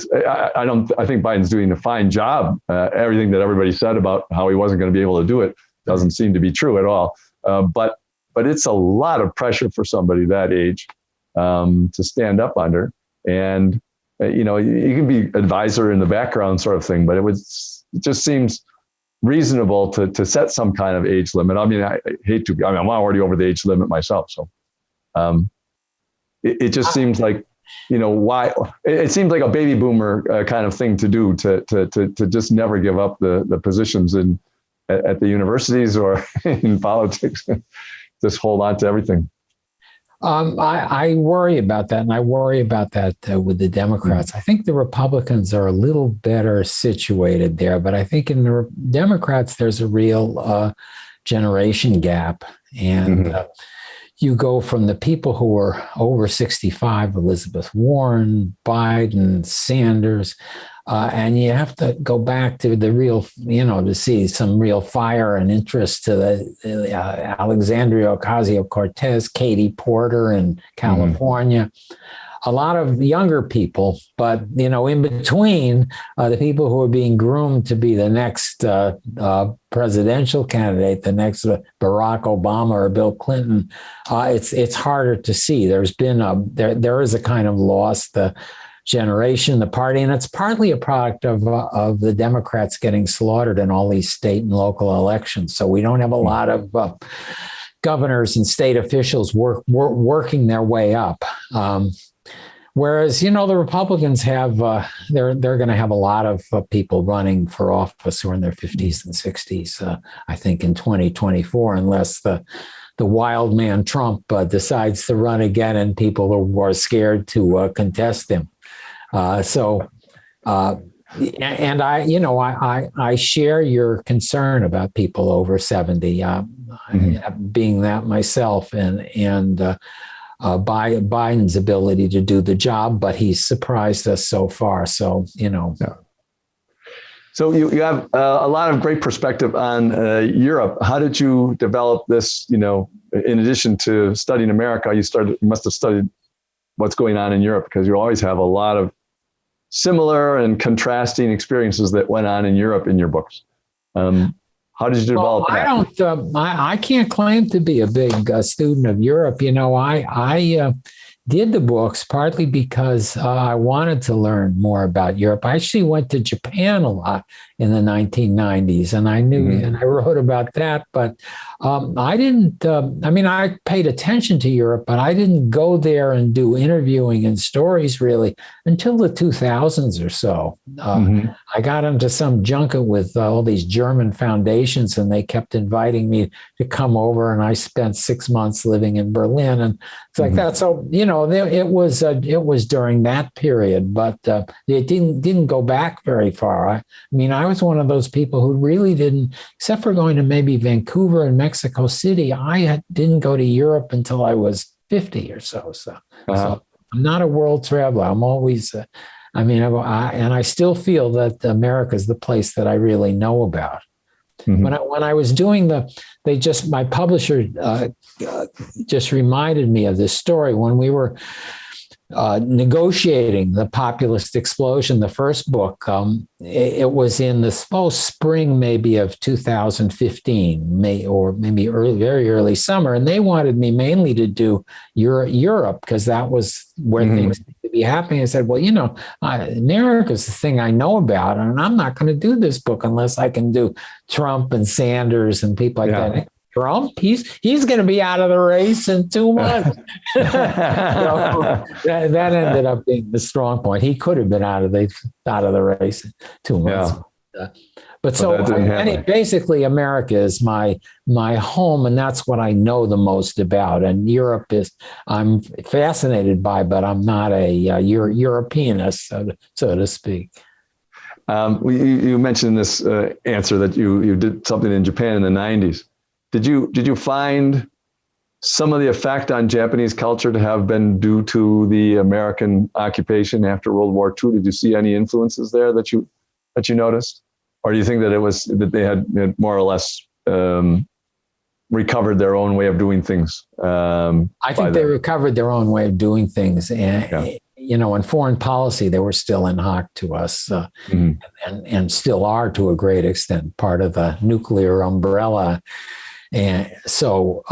Speaker 2: think Biden's doing a fine job. Everything that everybody said about how he wasn't going to be able to do it doesn't seem to be true at all. But it's a lot of pressure for somebody that age to stand up under. And, you can be advisor in the background sort of thing, but it just seems reasonable to set some kind of age limit. I mean, I'm already over the age limit myself. So it just seems like, why it seems like a baby boomer kind of thing to do to just never give up the positions at the universities or in politics. Just hold on to everything.
Speaker 3: I worry about that, and I worry about that with the Democrats. I think the Republicans are a little better situated there, but I think in the Democrats, there's a real generation gap. And you go from the people who are over 65, Elizabeth Warren, Biden, Sanders, and you have to go back to the real, to see some real fire and interest to the Alexandria Ocasio-Cortez, Katie Porter in California. A lot of younger people, but, in between, the people who are being groomed to be the next presidential candidate, the next Barack Obama or Bill Clinton, it's harder to see. There's been there is a kind of loss, the generation, the party, and it's partly a product of the Democrats getting slaughtered in all these state and local elections. So we don't have a lot of governors and state officials working their way up. Whereas, the Republicans have, they're going to have a lot of people running for office who are in their 50s and 60s, I think, in 2024, unless the wild man Trump decides to run again and people who are scared to contest him. And I share your concern about people over 70, being that myself, and Biden's ability to do the job, but he's surprised us so far. So, Yeah.
Speaker 2: So you have a lot of great perspective on Europe. How did you develop this, in addition to studying America, you must have studied what's going on in Europe, because you always have a lot of similar and contrasting experiences that went on in Europe in your books. How did you develop
Speaker 3: I
Speaker 2: that?
Speaker 3: don't. I can't claim to be a big student of Europe. I did the books partly because I wanted to learn more about Europe. I actually went to Japan a lot in the 1990s, and I knew and I wrote about that. But I didn't. I paid attention to Europe, but I didn't go there and do interviewing and stories really until the 2000s or so. I got into some junket with all these German foundations, and they kept inviting me to come over, and I spent 6 months living in Berlin, and it's like that. So it was during that period, but it didn't go back very far. I was one of those people who really didn't, except for going to maybe Vancouver and Mexico City. I didn't go to Europe until I was 50 or so. So I'm not a world traveler. I'm always. I still feel that America is the place that I really know about. When I was doing my publisher just reminded me of this story when we were negotiating The Populist Explosion, the first book. It was in the spring maybe of 2015, or maybe very early summer, and they wanted me mainly to do Europe because that was where things seemed to be happening. I said, well, America's the thing I know about, and I'm not going to do this book unless I can do Trump and Sanders and people like that. Trump, he's going to be out of the race in 2 months. That ended up being the strong point. He could have been out of the race in 2 months. Basically, America is my home, and that's what I know the most about. And Europe I'm fascinated by, but I'm not a Europeanist, so to speak.
Speaker 2: You mentioned this answer that you did something in Japan in the 90s. Did you find some of the effect on Japanese culture to have been due to the American occupation after World War II? Did you see any influences there that you noticed, or do you think that it was that they had more or less recovered their own way of doing things?
Speaker 3: I think they recovered their own way of doing things, and in foreign policy, they were still in hoc to us, and still are to a great extent part of the nuclear umbrella. And so,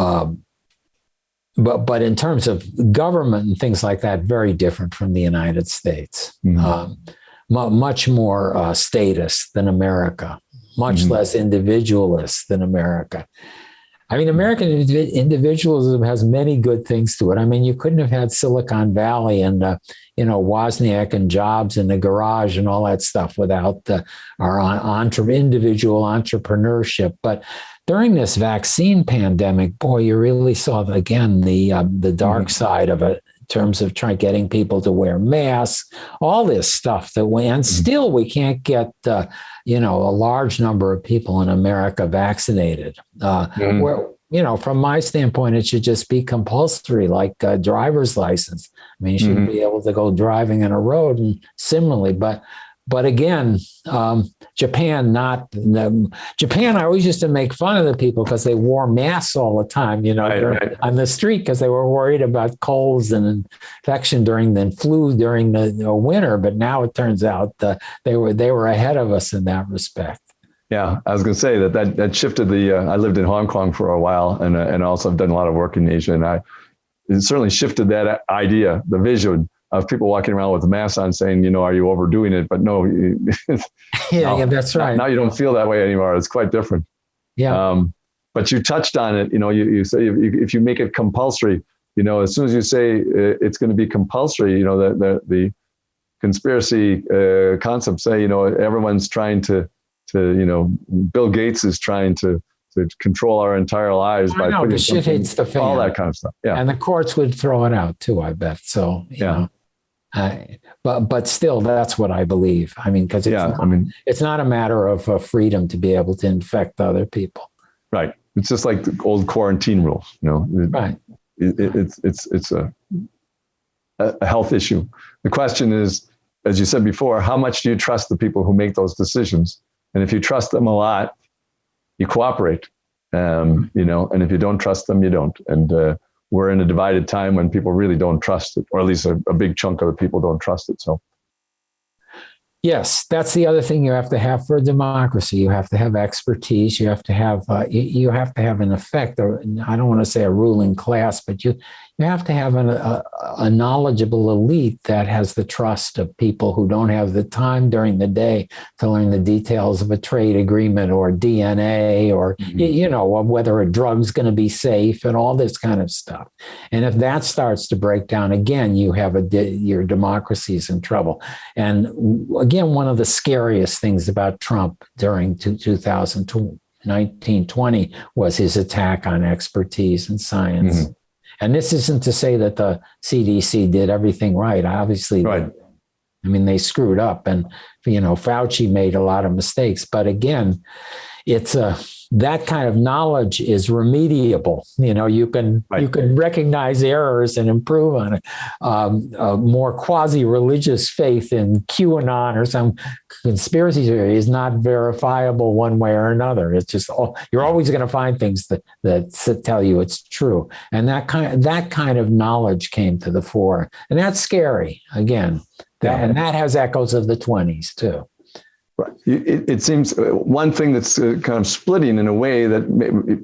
Speaker 3: but in terms of government and things like that, very different from the United States. Much more statist than America, much less individualist than America. American individualism has many good things to it. You couldn't have had Silicon Valley and, Wozniak and Jobs in the garage and all that stuff without our individual entrepreneurship. But during this vaccine pandemic, boy, you really saw, again, the dark side of it in terms of getting people to wear masks, all this stuff and still we can't get, a large number of people in America vaccinated. Where, from my standpoint, it should just be compulsory, like a driver's license. You shouldn't be able to go driving on a road, and similarly, but again, Japan, I always used to make fun of the people because they wore masks all the time, on the street because they were worried about colds and infection during the flu during the winter. But now it turns out they were ahead of us in that respect.
Speaker 2: Yeah, I was going to say that shifted I lived in Hong Kong for a while, and also I've done a lot of work in Asia, and it certainly shifted that idea, the vision of people walking around with a mask on saying, are you overdoing it? But no.
Speaker 3: That's right.
Speaker 2: Now you don't feel that way anymore. It's quite different.
Speaker 3: Yeah.
Speaker 2: But you touched on it, you say if you make it compulsory, as soon as you say it's going to be compulsory, the conspiracy concepts say, everyone's trying to Bill Gates is trying to control our entire lives by putting
Speaker 3: shit hits the fan.
Speaker 2: All that kind of stuff. Yeah.
Speaker 3: And the courts would throw it out too, I bet. So, but still, that's what I believe. Because it's not a matter of freedom to be able to infect other people.
Speaker 2: Right. It's just like the old quarantine rules,
Speaker 3: Right.
Speaker 2: It's a health issue. The question is, as you said before, how much do you trust the people who make those decisions? And if you trust them a lot, you cooperate, and if you don't trust them, you don't. And we're in a divided time when people really don't trust it, or at least a big chunk of the people don't trust it. So,
Speaker 3: Yes, that's the other thing you have to have for a democracy. You have to have expertise. You have to have an effect. Or I don't want to say a ruling class, but you have to have a knowledgeable elite that has the trust of people who don't have the time during the day to learn the details of a trade agreement or DNA or whether a drug's going to be safe and all this kind of stuff. And if that starts to break down again, you have your democracy is in trouble. And again, one of the scariest things about Trump during 2019-20 was his attack on expertise and science. Mm-hmm. And this isn't to say that the CDC did everything right. Obviously, right. They screwed up, and Fauci made a lot of mistakes. But again, it's that kind of knowledge is remediable. You can recognize errors and improve on it. A more quasi-religious faith in QAnon or some conspiracy theory is not verifiable one way or another. It's just you're always going to find things that tell you it's true, and that kind of knowledge came to the fore, and that's scary. Again, and that has echoes of the 20s too.
Speaker 2: Right. It seems one thing that's kind of splitting in a way that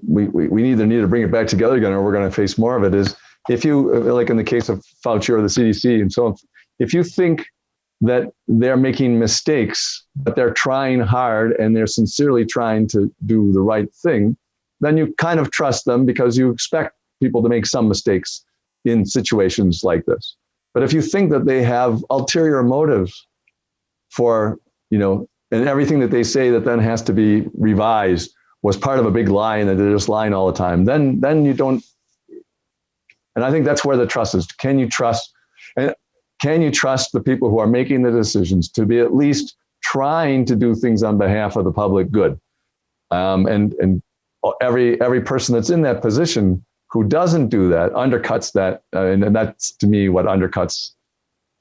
Speaker 2: we either need to bring it back together again, or we're going to face more of it, is if you, like in the case of Fauci or the CDC and so on, if you think that they're making mistakes, but they're trying hard and they're sincerely trying to do the right thing, then you kind of trust them because you expect people to make some mistakes in situations like this. But if you think that they have ulterior motives for, and everything that they say that then has to be revised was part of a big lie and that they're just lying all the time, then you don't. And I think that's where the trust is. Can you trust the people who are making the decisions to be at least trying to do things on behalf of the public good? And every person that's in that position who doesn't do that undercuts that. And that's, to me, what undercuts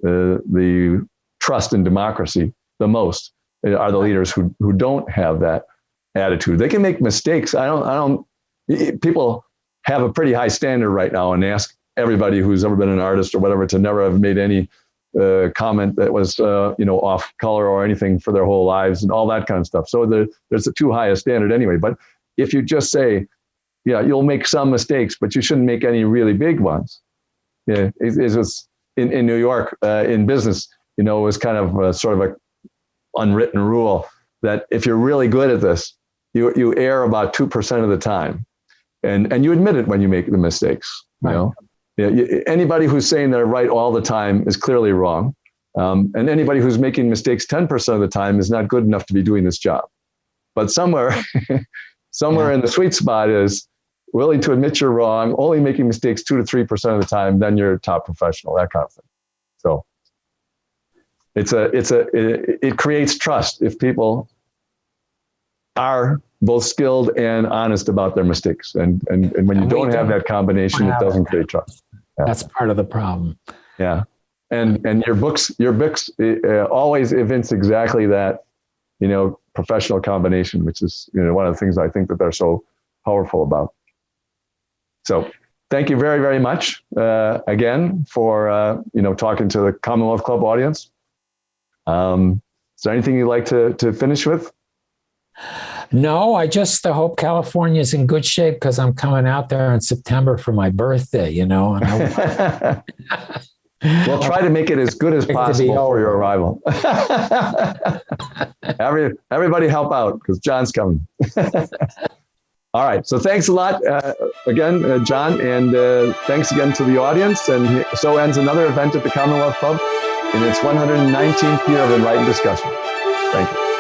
Speaker 2: the trust in democracy the most. Are the leaders who don't have that attitude. They can make mistakes. People have a pretty high standard right now and ask everybody who's ever been an artist or whatever to never have made any comment that was, off color or anything for their whole lives and all that kind of stuff. So there's a too high a standard anyway. But if you just say, you'll make some mistakes, but you shouldn't make any really big ones. Yeah, it was in New York, in business, it was kind of sort of a unwritten rule that if you're really good at this, you err about 2% of the time, and you admit it when you make the mistakes. Right. Anybody who's saying they're right all the time is clearly wrong, and anybody who's making mistakes 10% of the time is not good enough to be doing this job. But somewhere in the sweet spot is willing to admit you're wrong, only making mistakes 2 to 3% of the time. Then you're a top professional, that kind of thing. So. It creates trust if people are both skilled and honest about their mistakes. And when you don't have that combination, it doesn't create trust. Yeah.
Speaker 3: That's part of the problem.
Speaker 2: Yeah. And your books always evince exactly that, professional combination, which is, one of the things I think that they're so powerful about. So thank you very, very much again for, talking to the Commonwealth Club audience. Is there anything you'd like to finish with?
Speaker 3: No, I just hope California is in good shape because I'm coming out there in September for my birthday, And
Speaker 2: we'll try to make it as good as possible for your arrival. Everybody help out because John's coming. All right. So thanks a lot again, John, and thanks again to the audience. And so ends another event at the Commonwealth Club in its 119th year of Enlightened Discussion. Thank you.